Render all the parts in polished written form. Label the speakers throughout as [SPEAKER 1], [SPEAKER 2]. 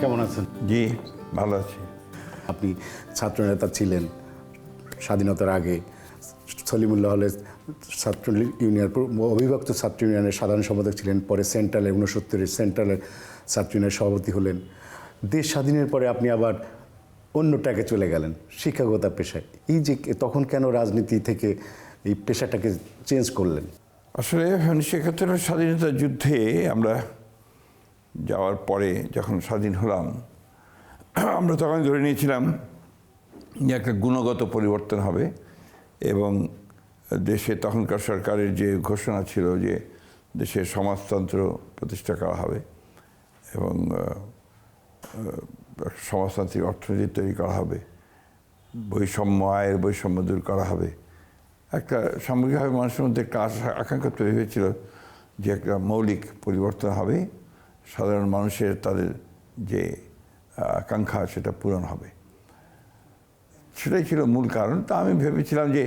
[SPEAKER 1] কেমন আছেন?
[SPEAKER 2] জি, ভালো আছি।
[SPEAKER 1] আপনি ছাত্রনেতা ছিলেন স্বাধীনতার আগে, সলিমুল্লাহ হলে ছাত্র ইউনিয়ন অবিভক্ত ছাত্র ইউনিয়নের সাধারণ সম্পাদক ছিলেন, পরে সেন্ট্রালে 69-এর সেন্ট্রালের ছাত্র ইউনিয়নের সভাপতি হলেন। দেশ স্বাধীনের পরে আপনি আবার অন্য ট্র্যাকে চলে গেলেন, শিক্ষকতা পেশায়। এই যে তখন কেন রাজনীতি থেকে এই পেশাটাকে চেঞ্জ করলেন?
[SPEAKER 2] আসলে 1971 স্বাধীনতা যুদ্ধে আমরা যাওয়ার পরে যখন স্বাধীন হলাম, আমরা তখন ধরে নিয়েছিলাম যে একটা গুণগত পরিবর্তন হবে এবং দেশে তখনকার সরকারের যে ঘোষণা ছিল যে দেশের সমাজতন্ত্র প্রতিষ্ঠা করা হবে এবং সমাজতান্ত্রিক অর্থনীতি তৈরি করা হবে, বৈষম্য, আয়ের বৈষম্য দূর করা হবে। একটা সামগ্রিকভাবে মানুষের মধ্যে একটা আকাঙ্ক্ষা তৈরি হয়েছিল যে একটা মৌলিক পরিবর্তন হবে, সাধারণ মানুষের তাদের যে আকাঙ্ক্ষা সেটা পূরণ হবে। সেটাই ছিল মূল কারণ। তা আমি ভেবেছিলাম যে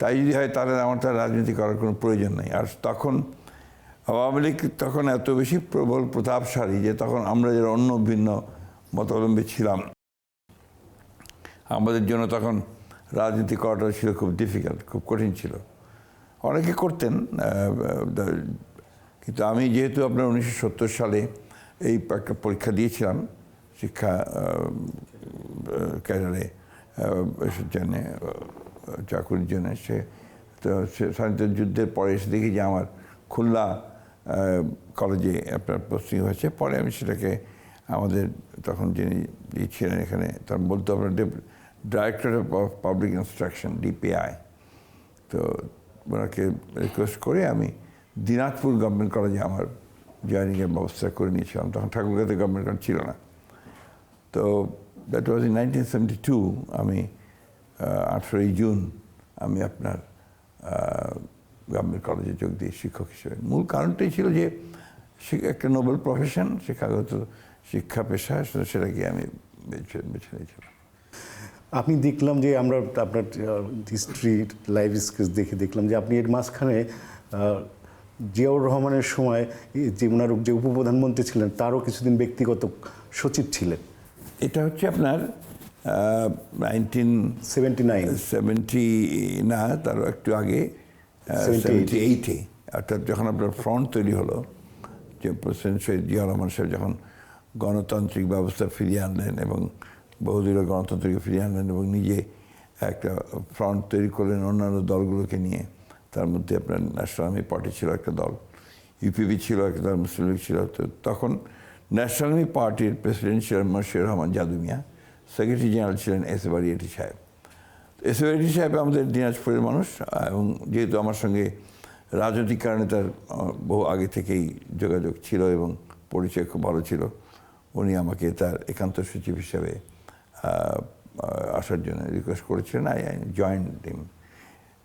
[SPEAKER 2] তাই যদি হয় তাহলে আমার তার রাজনীতি করার কোনো প্রয়োজন নেই। আর তখন আওয়ামী লীগ তখন এত বেশি প্রবল প্রতাপশালী যে তখন আমরা যারা অন্য ভিন্ন মতাবলম্বী ছিলাম, আমাদের জন্য তখন রাজনীতি করাটা ছিল খুব ডিফিকাল্ট, খুব কঠিন ছিল। অনেকে করতেন, কিন্তু আমি যেহেতু আপনার 1970 সালে এই একটা পরীক্ষা দিয়েছিলাম শিক্ষা ক্যারিয়ারে জন্যে, চাকুরির জন্য, তো স্বাধীনতা যুদ্ধের পরে এসে দেখি যে আমার খুলনা কলেজে আপনার পোস্টিং হয়েছে। পরে আমি সেটাকে আমাদের তখন যিনি ছিলেন এখানে, তখন বলতো আপনার director of public instruction, DPI, তো ওনাকে রিকোয়েস্ট করে আমি দিনাজপুর গভর্নমেন্ট কলেজে আমার জয়েনিংয়ের ব্যবস্থা করে নিয়েছিলাম। তখন ঠাকুরগাঁতে গভর্নমেন্ট কলেজ ছিল না। তো দ্যাট ওয়াজ ইন 1972। আমি 18ই জুন আমি আপনার গভর্নমেন্ট কলেজে যোগ দিই শিক্ষক হিসেবে। মূল কারণটাই ছিল যে একটা নোবেল প্রফেশন, শিক্ষাগত শিক্ষা পেশা, সেটাকে আমি বেছে নিয়েছিলাম।
[SPEAKER 1] আপনি দেখলাম যে আমরা আপনার হিস্ট্রি লাইফ স্কেচ দেখলাম যে আপনি এর মাঝখানে জিয়াউর রহমানের সময় যে ওনার যে উপপ্রধানমন্ত্রী ছিলেন তারও কিছুদিন ব্যক্তিগত সচিব ছিলেন।
[SPEAKER 2] এটা হচ্ছে আপনার 1970 না, তারও একটু আগে, 78-এ, অর্থাৎ যখন আপনার ফ্রন্ট তৈরি হলো, যে প্রেসিডেন্ট শহীদ জিয়া রহমান সাহেব যখন গণতান্ত্রিক ব্যবস্থা ফিরিয়ে আনলেন এবং বহুদলীয় গণতন্ত্রকে ফিরিয়ে আনলেন এবং নিজে একটা ফ্রন্ট তৈরি করলেন অন্যান্য দলগুলোকে নিয়ে। তার মধ্যে আপনার ন্যাশনাল আর্মি পার্টি ছিল একটা দল, ইউপিপি ছিল একটা দল, মুসলিম লীগ ছিল। তো তখন ন্যাশনাল আর্মি পার্টির প্রেসিডেন্ট ছিলেন মশিউর রহমান জাদু মিয়া, সেক্রেটারি জেনারেল ছিলেন এস এ বারিয়াটি সাহেব। এস এ বারিয়াটি সাহেব আমাদের দিনাজপুরের মানুষ এবং যেহেতু আমার সঙ্গে রাজনৈতিক কারণে তার বহু আগে থেকেই যোগাযোগ ছিল এবং পরিচয় খুব ভালো ছিল, উনি আমাকে তার একান্ত সচিব হিসেবে আসার জন্য রিকোয়েস্ট করেছিলেন। আই জয়েন টিম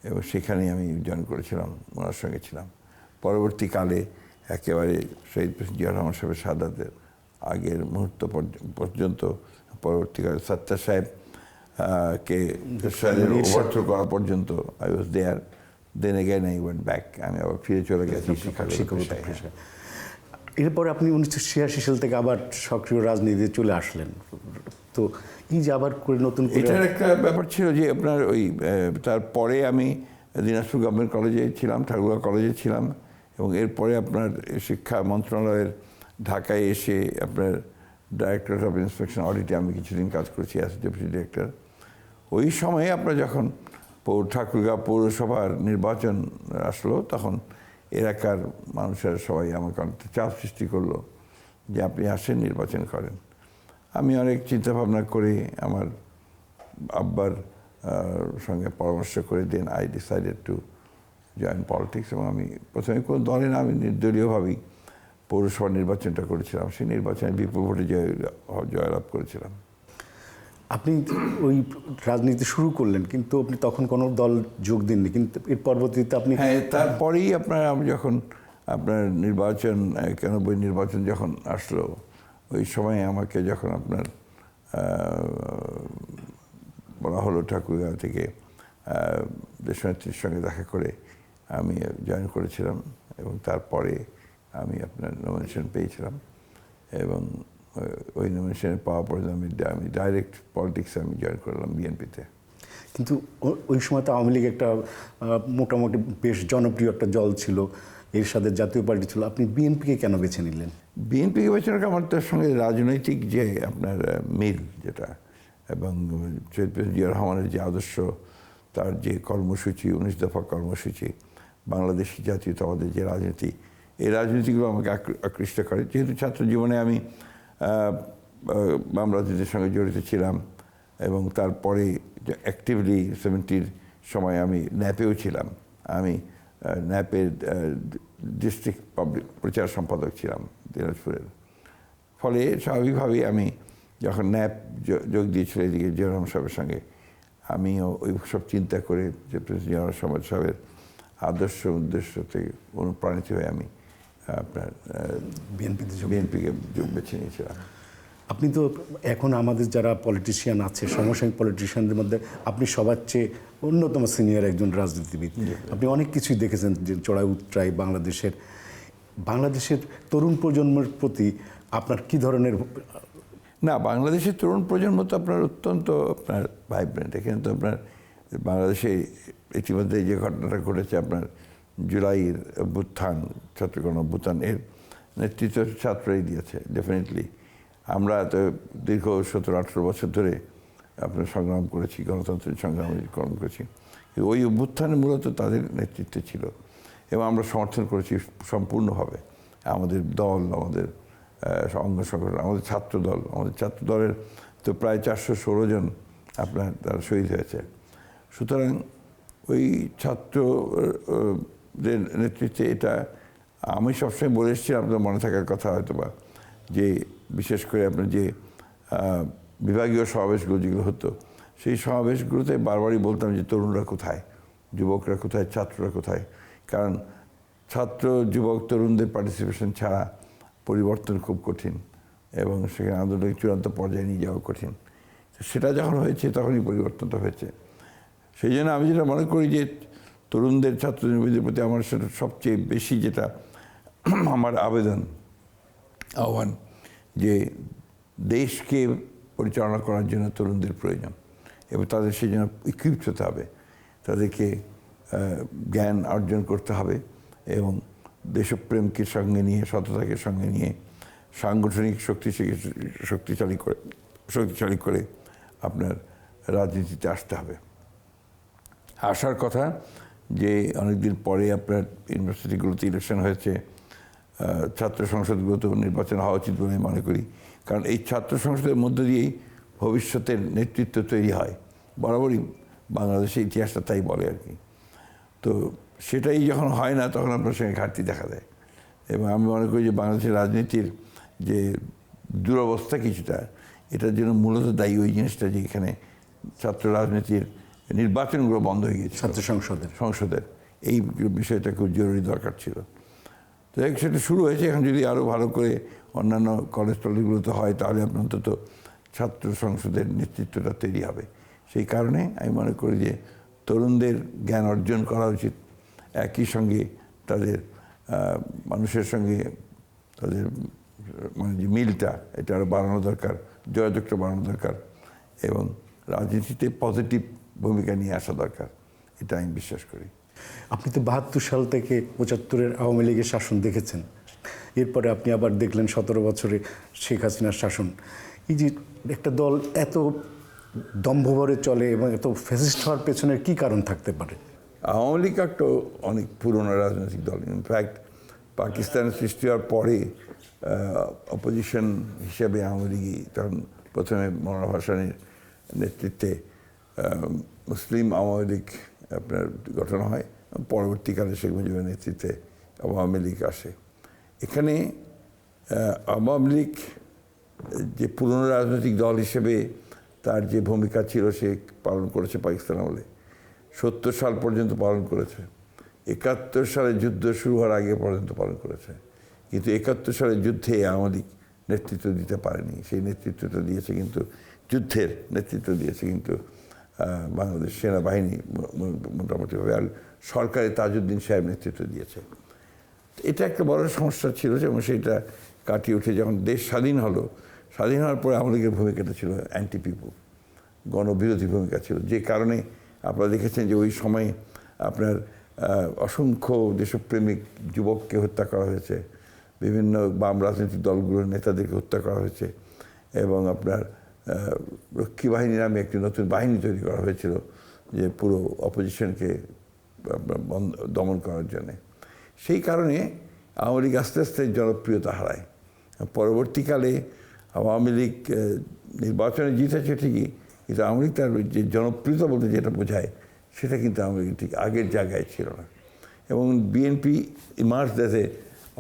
[SPEAKER 2] এবং সেখানেই আমি জয়েন করেছিলাম, ওনার সঙ্গে ছিলাম। পরবর্তীকালে একেবারে শহীদ প্রেসিডেন্ট জিয়া রহমান সাহেবের শাহাদাতের আগের মুহূর্ত পর্যন্ত, পরবর্তীকালে সত্তার সাহেব কে ওভারথ্রো করা পর্যন্ত I was there. Then again I went back, আমি আবার ফিরে চলে গেছি শিক্ষকতা পেশায়।
[SPEAKER 1] এরপরে আপনি 1986 সাল থেকে আবার সক্রিয় রাজনীতিতে চলে আসলেন। তো এই যে আবার করে নতুন করে
[SPEAKER 2] এটার একটা ব্যাপার ছিল যে আপনার ওই তারপরে আমি দিনাজপুর গভর্নমেন্ট কলেজে ছিলাম, ঠাকুরগাঁও কলেজে ছিলাম এবং এরপরে আপনার শিক্ষা মন্ত্রণালয়ের ঢাকায় এসে আপনার ডাইরেক্টর অফ ইন্সপেকশন অডিটে আমি কিছুদিন কাজ করেছি অ্যাজ ডেপুটি ডিরেক্টর। ওই সময়ে আপনার যখন ঠাকুরগাঁও পৌরসভার নির্বাচন আসলো, তখন এলাকার মানুষেরা সবাই আমাকে অনেক চাপ সৃষ্টি করলো যে আপনি আসেন, নির্বাচন করেন। আমি অনেক চিন্তাভাবনা করে আমার আব্বার সঙ্গে পরামর্শ করে then I decided to join politics. এবং আমি প্রথমে কোনো দলে না, আমি নির্দলীয়ভাবেই পৌরসভা নির্বাচনটা করেছিলাম। সেই নির্বাচনে বিপুল ভোটে জয়লাভ করেছিলাম।
[SPEAKER 1] আপনি ওই রাজনীতি শুরু করলেন, কিন্তু আপনি তখন কোনো দল যোগ দেননি, কিন্তু এর পরবর্তীতে আপনি
[SPEAKER 2] হ্যাঁ, তারপরেই আমি যখন আপনার নির্বাচন 91 নির্বাচন যখন আসলো, ওই সময় আমাকে যখন আপনার বলা হলো ঠাকুরগাঁও থেকে দেশনেত্রীর সঙ্গে দেখা করে আমি জয়েন করেছিলাম এবং তারপরে আমি আপনার নমিনেশন পেয়েছিলাম এবং ওই নমিনেশনে পাওয়া পর্যন্ত আমি ডাইরেক্ট পলিটিক্সে আমি জয়েন করলাম বিএনপিতে।
[SPEAKER 1] কিন্তু ওই সময় তো আওয়ামী লীগ একটা মোটামুটি বেশ জনপ্রিয় একটা দল ছিল, এর সাথে জাতীয় পার্টি ছিল, আপনি বিএনপিকে কেন বেছে নিলেন?
[SPEAKER 2] বিএনপিকে বেছে রাখা আমার তার সঙ্গে রাজনৈতিক যে আপনার মিল যেটা, এবং শহীদ প্রেসিডেন্ট জিয়া রহমানের যে আদর্শ, তার যে কর্মসূচি 19 দফা কর্মসূচি, বাংলাদেশি জাতীয়তাবাদের যে রাজনীতি, এই রাজনীতিগুলো আমাকে আকৃষ্ট করে। যেহেতু ছাত্র জীবনে আমি বাম রাজনীতির সঙ্গে জড়িত ছিলাম, এবং তারপরে অ্যাক্টিভলি 70-র সময় আমি ন্যাপেও ছিলাম। আমি ন্যাপের ডিস্ট্রিক্ট পাবলিক প্রচার সম্পাদক ছিলাম দিনাজপুরের। ফলে স্বাভাবিকভাবেই আমি যখন ন্যাপ যোগ দিয়েছিল এদিকে জিয়া রহমান সাহেবের সঙ্গে, আমিও ওই সব চিন্তা করে যে প্রেসিডেন্ট জিয়া রহমান সাহেবের আদর্শ উদ্দেশ্য থেকে অনুপ্রাণিত হয়ে আমি আপনার বিএনপিকে বেছে নিয়েছিলাম।
[SPEAKER 1] আপনি তো এখন আমাদের যারা পলিটিশিয়ান আছে, সমসাময়িক পলিটিশিয়ানদের মধ্যে আপনি সবার চেয়ে অন্যতম সিনিয়র একজন রাজনীতিবিদ। আপনি অনেক কিছুই দেখেছেন, যে চড়াই উতরাই বাংলাদেশের তরুণ প্রজন্মের প্রতি আপনার কি ধরনের?
[SPEAKER 2] না, বাংলাদেশের তরুণ প্রজন্ম তো আপনার অত্যন্ত আপনার ভাইব্রেন্ট। এখানে তো আপনার বাংলাদেশে ইতিমধ্যে যে ঘটনাটা ঘটেছে, আপনার জুলাইয়ের অভ্যুত্থান, ছাত্রগণ অভ্যুত্থান, এর নেতৃত্ব ছাত্রই দিয়েছে ডেফিনেটলি। আমরা তো দীর্ঘ 17-18 বছর ধরে আপনার সংগ্রাম করেছি, গণতন্ত্রের সংগ্রাম করেছি। ওই অভ্যুত্থানে মূলত তাদের নেতৃত্বে ছিল, এবং আমরা সমর্থন করেছি সম্পূর্ণভাবে। আমাদের দল, আমাদের অঙ্গ সংগঠন, আমাদের ছাত্র দলের তো প্রায় 416 জন আপনার তারা শহীদ হয়েছে। সুতরাং ওই ছাত্রদের নেতৃত্বে এটা আমি সবসময় বলে এসেছি, আপনার মনে থাকার কথা হয়তো বা, যে বিশেষ করে আপনার যে বিভাগীয় সমাবেশগুলো যেগুলো হতো, সেই সমাবেশগুলোতে বারবারই বলতাম যে তরুণরা কোথায়, যুবকরা কোথায়, ছাত্ররা কোথায়। কারণ ছাত্র, যুবক, তরুণদের পার্টিসিপেশন ছাড়া পরিবর্তন খুব কঠিন, এবং সেখানে আন্দোলনের চূড়ান্ত পর্যায়ে নিয়ে যাওয়া কঠিন। সেটা যখন হয়েছে তখনই পরিবর্তনটা হয়েছে। সেই জন্য আমি যেটা মনে করি যে তরুণদের, ছাত্রদের প্রতি আমার সেটা সবচেয়ে বেশি যেটা আমার আহ্বান, যে দেশকে পরিচালনা করার জন্য তরুণদের প্রয়োজন, এবং তাদের সেই জন্য ইকুইপড হতে হবে। তাদেরকে জ্ঞান অর্জন করতে হবে, এবং দেশপ্রেমকে সঙ্গে নিয়ে, সততাকে সঙ্গে নিয়ে, সাংগঠনিক শক্তিশালী করে আপনার রাজনীতিতে আসতে হবে। আসার কথা যে অনেকদিন পরে আপনার ইউনিভার্সিটিগুলোতে ইলেকশন হয়েছে, ছাত্র সংসদগুলোতেও নির্বাচন হওয়া উচিত বলে আমি মনে করি। কারণ এই ছাত্র সংসদের মধ্য দিয়েই ভবিষ্যতের নেতৃত্ব তৈরি হয়। বরাবরই বাংলাদেশের ইতিহাসটা তাই বলে আর কি। তো সেটাই যখন হয় না, তখন আপনার সঙ্গে ঘাটতি দেখা দেয়। এবং আমি মনে করি যে বাংলাদেশের রাজনীতির যে দুরবস্থা কিছুটা, এটার জন্য মূলত দায়ী ওই জিনিসটা, যে এখানে ছাত্র রাজনীতির নির্বাচনগুলো বন্ধ হয়ে গিয়েছে,
[SPEAKER 1] ছাত্র সংসদের
[SPEAKER 2] এই বিষয়টা খুব জরুরি দরকার ছিল। তো সেটা শুরু হয়েছে। এখন যদি আরও ভালো করে অন্যান্য কলেজ টলেজগুলোতে হয়, তাহলে আপনার অন্তত ছাত্র সংসদের নেতৃত্বটা তৈরি হবে। সেই কারণে আমি মনে করি যে তরুণদের জ্ঞান অর্জন করা উচিত, একই সঙ্গে তাদের মানুষের সঙ্গে তাদের মানে যে মিলটা, এটা আরও বাড়ানো দরকার, যোগাযোগটা বাড়ানো দরকার, এবং রাজনীতিতে পজিটিভ ভূমিকা নিয়ে আসা দরকার, এটা আমি বিশ্বাস করি।
[SPEAKER 1] আপনি তো 72 সাল থেকে 75-এর আওয়ামী লীগের শাসন দেখেছেন, এরপরে আপনি আবার দেখলেন 17 বছরে শেখ হাসিনার শাসন। এই যে একটা দল এত দম্ভভরে চলে এবং এত ফ্যাসিস্ট হওয়ার পেছনের কী কারণ থাকতে পারে?
[SPEAKER 2] আওয়ামী লীগ একটা অনেক পুরনো রাজনৈতিক দল। ইনফ্যাক্ট পাকিস্তানের সৃষ্টি হওয়ার পরে অপোজিশন হিসেবে আওয়ামী লীগই, তখন প্রথমে মনোয়ার হোসেনের নেতৃত্বে মুসলিম আওয়ামী লীগ আপনার গঠন হয়, পরবর্তীকালে শেখ মুজিবের নেতৃত্বে আওয়ামী লীগ আসে। এখানে আওয়ামী লীগ যে পুরনো রাজনৈতিক দল হিসেবে তার যে ভূমিকা ছিল সে পালন করেছে পাকিস্তান আমলে, 70 সাল পর্যন্ত পালন করেছে, 71 সালে যুদ্ধ শুরু হওয়ার আগে পর্যন্ত পালন করেছে। কিন্তু 71 সালের যুদ্ধে আওয়ামী লীগ নেতৃত্ব দিতে পারেনি। সেই নেতৃত্বটা দিয়েছে কিন্তু, যুদ্ধের নেতৃত্ব দিয়েছে কিন্তু বাংলাদেশ সেনাবাহিনী মোটামুটিভাবে, আর সরকারে তাজউদ্দিন সাহেব নেতৃত্ব দিয়েছে। এটা একটা বড় সমস্যা ছিল, এবং সেইটা কাটিয়ে উঠে যখন দেশ স্বাধীন হলো, স্বাধীন হওয়ার পরে আওয়ামী লীগের ভূমিকাটা ছিল অ্যান্টি পিপল, গণবিরোধী ভূমিকা ছিল, যে কারণে আপনারা দেখেছেন যে ওই সময়ে আপনার অসংখ্য দেশপ্রেমিক যুবককে হত্যা করা হয়েছে, বিভিন্ন বাম রাজনৈতিক দলগুলোর নেতাদেরকে হত্যা করা হয়েছে, এবং আপনার রক্ষী বাহিনী নামে একটি নতুন বাহিনী তৈরি করা হয়েছিল যে পুরো অপোজিশনকে দমন করার জন্যে। সেই কারণে আওয়ামী লীগ আস্তে আস্তে জনপ্রিয়তা হারায়। পরবর্তীকালে আওয়ামী লীগ নির্বাচনে জিতেছে ঠিকই, কিন্তু আওয়ামী লীগ তার যে জনপ্রিয়তা বলতে যেটা বোঝায় সেটা কিন্তু আওয়ামী লীগ ঠিক আগের জায়গায় ছিল না। এবং BNP emerge as a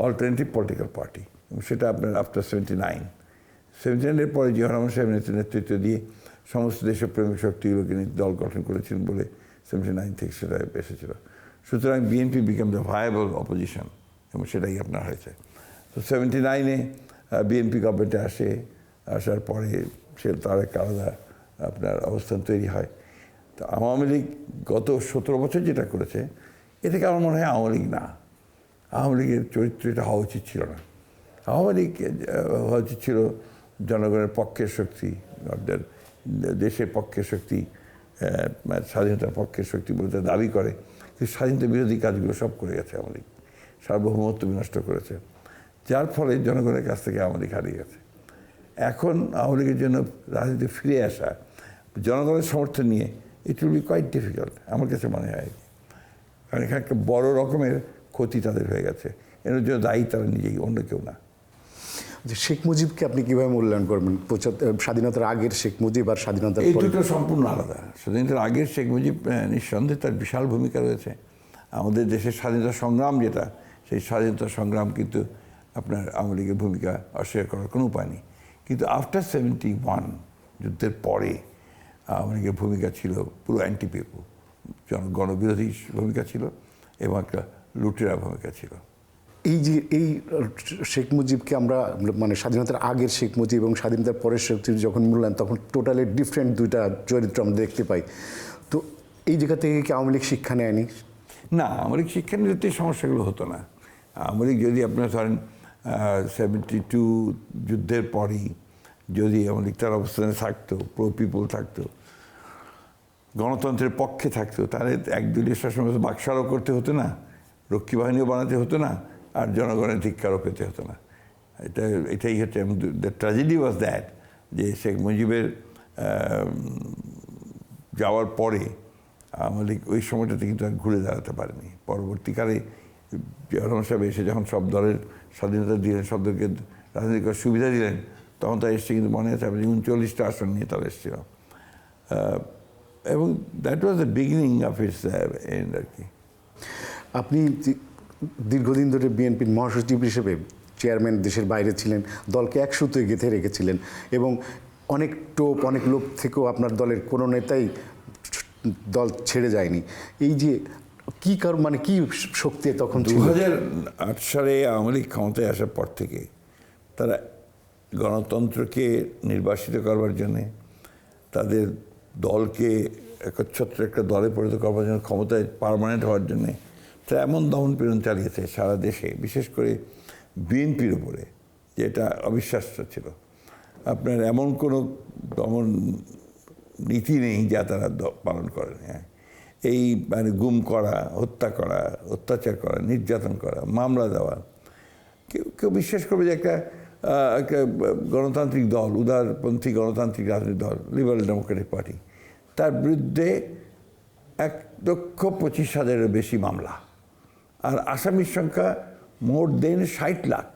[SPEAKER 2] alternative political party, এবং সেটা আপনার আফটার 79-এর পরে জিয়া রহমান সাহেব নেতৃত্ব দিয়ে সমস্ত দেশপ্রেমিক শক্তিগুলোকে নিয়ে দল গঠন করেছিলেন বলে 79 থেকে সেটা এসেছিল। সুতরাং BNP become the viable opposition, এবং সেটাই আপনার হয়েছে। তো 79-এ বিএনপি গভর্নমেন্টে আসার পরে সে তার একটা আলাদা আপনার অবস্থান তৈরি হয়। তো আওয়ামী লীগ গত 17 বছর যেটা করেছে, এ থেকে আমার মনে হয় আওয়ামী লীগ না, আওয়ামী লীগের চরিত্র এটা হওয়া উচিত ছিল না। আওয়ামী লীগ হওয়া উচিত ছিল জনগণের পক্ষের শক্তি, আপনার দেশের পক্ষের শক্তি, স্বাধীনতার পক্ষের শক্তি বলতে দাবি করে, কিন্তু স্বাধীনতা বিরোধী কাজগুলো সব করে গেছে আওয়ামী লীগ, সার্বভৌমত্ব বিনষ্ট করেছে, যার ফলে জনগণের কাছ থেকে আওয়ামী লীগ হারিয়ে গেছে। এখন আওয়ামী লীগের জন্য রাজনীতি ফিরে আসা জনগণের সমর্থন নিয়ে it will be quite difficult আমার কাছে মনে হয়। কারণ এখানে একটা বড় রকমের ক্ষতি তাদের হয়ে গেছে, এর জন্য দায়ী তারা নিজেই, অন্য কেউ না।
[SPEAKER 1] শেখ মুজিবকে আপনি কীভাবে মূল্যায়ন করবেন? স্বাধীনতার আগের শেখ মুজিব আর স্বাধীনতার
[SPEAKER 2] এই
[SPEAKER 1] পরে?
[SPEAKER 2] দুটো সম্পূর্ণ আলাদা। স্বাধীনতার আগের শেখ মুজিব নিঃসন্দেহে তার বিশাল ভূমিকা রয়েছে। আমাদের দেশের স্বাধীনতা সংগ্রাম যেটা, সেই স্বাধীনতা সংগ্রাম কিন্তু আপনার আওয়ামী লীগের ভূমিকা অস্বীকার করার কোনো উপায় নেই। কিন্তু আফটার 71 যুদ্ধের পরে আওয়ামী লীগের ভূমিকা ছিল পুরো অ্যান্টি পিপল, গণবিরোধী ভূমিকা ছিল, এবং একটা লুটেরা ভূমিকা ছিল।
[SPEAKER 1] এই যে এই শেখ মুজিবকে আমরা মানে স্বাধীনতার আগের শেখ মুজিব এবং স্বাধীনতার পরের শেখ মুজিব যখন মূল্যায়ন, তখন টোটালি ডিফারেন্ট দুইটা চরিত্র আমরা দেখতে পাই। তো এই জায়গা থেকে কি আওয়ামী লীগ শিক্ষা নেয়নি?
[SPEAKER 2] না, আওয়ামী লীগ শিক্ষা নিতে সমস্যাগুলো হতো না। আওয়ামী লীগ যদি আপনার ধরেন 72 যুদ্ধের পরেই যদি আওয়ামী লীগ তার অবস্থানে থাকতো, প্রো পিপল থাকতো, গণতন্ত্রের পক্ষে থাকতো, তাহলে একদলীয় শাসন বাকশালও করতে হতো না, রক্ষী বাহিনীও বানাতে হতো না, আর জনগণের ধিক্কারও পেতে হতো না। এটাই হচ্ছে দ্য ট্র্যাজেডি ওয়াজ দ্যাট, যে শেখ মুজিবের যাওয়ার পরে আওয়ামী লীগ ওই সময়টাতে কিন্তু আর ঘুরে দাঁড়াতে পারেনি। পরবর্তীকালে জিয়া রহমান সাহেব এসে যখন সব দলের স্বাধীনতা দিলেন, সব দলকে রাজনৈতিক সুবিধা দিলেন, তখন তারা এসছে, কিন্তু মনে আছে আপনি 39টা আসন নিয়ে তারা এসেছিল, এবং that was the beginning of its end আর কি।
[SPEAKER 1] আপনি দীর্ঘদিন ধরে বিএনপির মহাসচিব হিসেবে চেয়ারম্যান, দেশের বাইরে ছিলেন, দলকে এক সুতোয় গেঁথে রেখেছিলেন, এবং অনেক টোপ, অনেক লোক থেকেও আপনার দলের কোনো নেতাই দল ছেড়ে যায়নি। এই যে কী কারণ, মানে কী শক্তি তখন ছিল?
[SPEAKER 2] 2008 সালে আওয়ামী লীগ ক্ষমতায় আসার পর থেকে তারা গণতন্ত্রকে নির্বাসিত করবার জন্যে, তাদের দলকে একচ্ছত্র একটা দলে পরিণত করবার জন্য, ক্ষমতায় পার্মানেন্ট হওয়ার জন্যে তারা এমন দমনপীড়ন চালিয়েছে সারা দেশে, বিশেষ করে বিএনপির উপরে, যেটা অবিশ্বাস্য ছিল। আপনার এমন কোনো দমন নীতি নেই যা তারা পালন করেন। হ্যাঁ, এই মানে গুম করা, হত্যা করা, অত্যাচার করা, নির্যাতন করা, মামলা দেওয়া, কেউ বিশ্বাস করবে যে একটা গণতান্ত্রিক দল, উদারপন্থী গণতান্ত্রিক রাজনৈতিক দল, লিবারেল ডেমোক্রেটিক পার্টি, তার বিরুদ্ধে 1,25,000-এর বেশি মামলা, আর আসামির সংখ্যা মোর দেন 60 লাখ।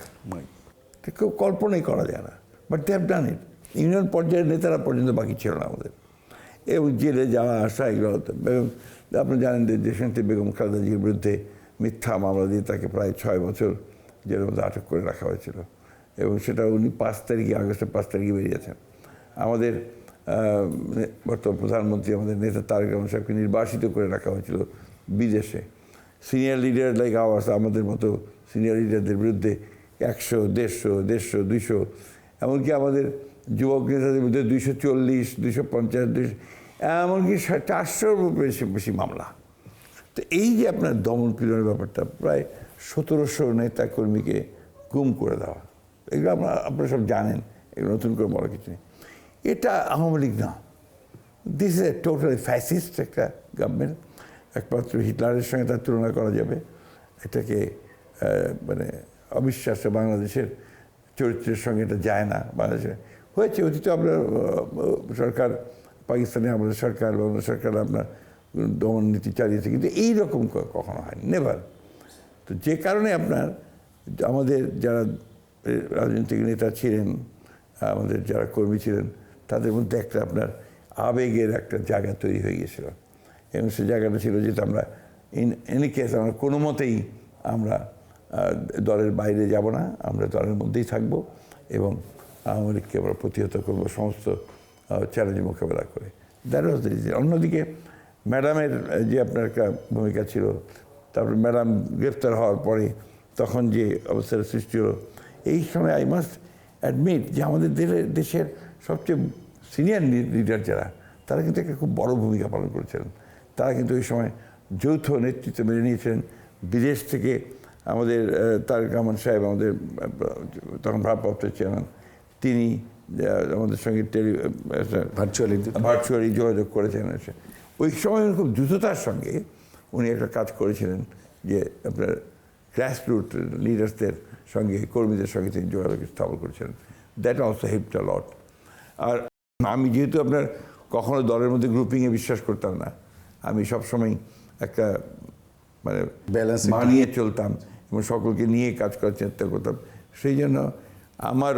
[SPEAKER 2] কেউ কল্পনাই করা যায় না, but they have done it. Union পর্যায়ের নেতারা পর্যন্ত বাকি ছিল না আমাদের, এবং জেলে যাওয়া আসা এগুলো হতো। আপনি জানেন যে দেশনেত্রী বেগম খালেদা জিয়ার বিরুদ্ধে মিথ্যা মামলা দিয়ে তাকে প্রায় 6 বছর জেলের মধ্যে আটক করে রাখা হয়েছিল, এবং সেটা উনি আগস্টের 5 তারিখে বেরিয়েছেন। আমাদের বর্তমান প্রধানমন্ত্রী, আমাদের নেতা তারেক রহমান সাহেবকে নির্বাসিত করে রাখা হয়েছিল বিদেশে। সিনিয়র লিডার লাইক আওয়ার্স, আমাদের মতো সিনিয়র লিডারদের বিরুদ্ধে 100, 150, 200, এমনকি আমাদের যুবক নেতাদের বিরুদ্ধে 240, 250, এমনকি 400-র বেশি মামলা। তো এই যে আপনার দমন পীড়নের ব্যাপারটা, প্রায় 1700 নেতা কর্মীকে গুম করে দেওয়া, এগুলো আপনারা সব জানেন, এগুলো নতুন করে বড় কিছু নেই। এটা আওয়ামী লীগ না, this is a totally fascist একটা গভর্নমেন্ট। একমাত্র হিটলারের সঙ্গে তার তুলনা করা যাবে। এটাকে মানে অবিশ্বাস্য, বাংলাদেশের চরিত্রের সঙ্গে এটা যায় না। বাংলাদেশে হয়েছে অতীতে আপনার সরকার, পাকিস্তানে আমাদের সরকার, বাংলাদেশ সরকার আপনার দমন নীতি চালিয়েছে, কিন্তু এইরকম কখনো হয়নি, নেভার। তো যে কারণে আপনার আমাদের যারা রাজনৈতিক নেতা ছিলেন, আমাদের যারা কর্মী ছিলেন, তাদের মধ্যে একটা আপনার আবেগের একটা জায়গা তৈরি হয়ে গিয়েছিল। এবং সে জায়গাটা ছিল যেটা আমরা এনি কেস আমরা কোনো মতেই আমরা দলের বাইরে যাব না, আমরা দলের মধ্যেই থাকব এবং আওয়ামী লীগকে আমরা প্রতিহত করবো সমস্ত চ্যালেঞ্জ মোকাবেলা করে। That was the reason. অন্যদিকে ম্যাডামের যে আপনার একটা ভূমিকা ছিল, তারপরে ম্যাডাম গ্রেফতার হওয়ার পরে তখন যে অবস্থার সৃষ্টি হলো, এই সময় আই মাস্ট অ্যাডমিট যে আমাদের দেশের সবচেয়ে সিনিয়র লিডার যারা, তারা কিন্তু একটা খুব বড় ভূমিকা পালন করেছিলেন। তারা কিন্তু ওই সময় যৌথ নেতৃত্ব মেনে নিয়েছিলেন। বিদেশ থেকে আমাদের তারেক রহমান সাহেব, আমাদের তখন ভারপ্রাপ্ত চেয়ারম্যান, তিনি আমাদের সঙ্গে ভার্চুয়ালি যোগাযোগ করেছেন। ওই সময় খুব দ্রুততার সঙ্গে উনি একটা কাজ করেছিলেন যে আপনার গ্রাসরুট লিডার্সদের সঙ্গে, কর্মীদের সঙ্গে তিনি যোগাযোগ স্থাপন করেছিলেন। দ্যাট অলসো হেল্পড আ লট। আর আমি যেহেতু আপনার কখনো দলের মধ্যে গ্রুপিংয়ে বিশ্বাস করতাম না, আমি সবসময় একটা মানে
[SPEAKER 1] ব্যালেন্স
[SPEAKER 2] মানিয়ে চলতাম এবং সকলকে নিয়ে কাজ করার চেষ্টা করতাম। সেই জন্য আমার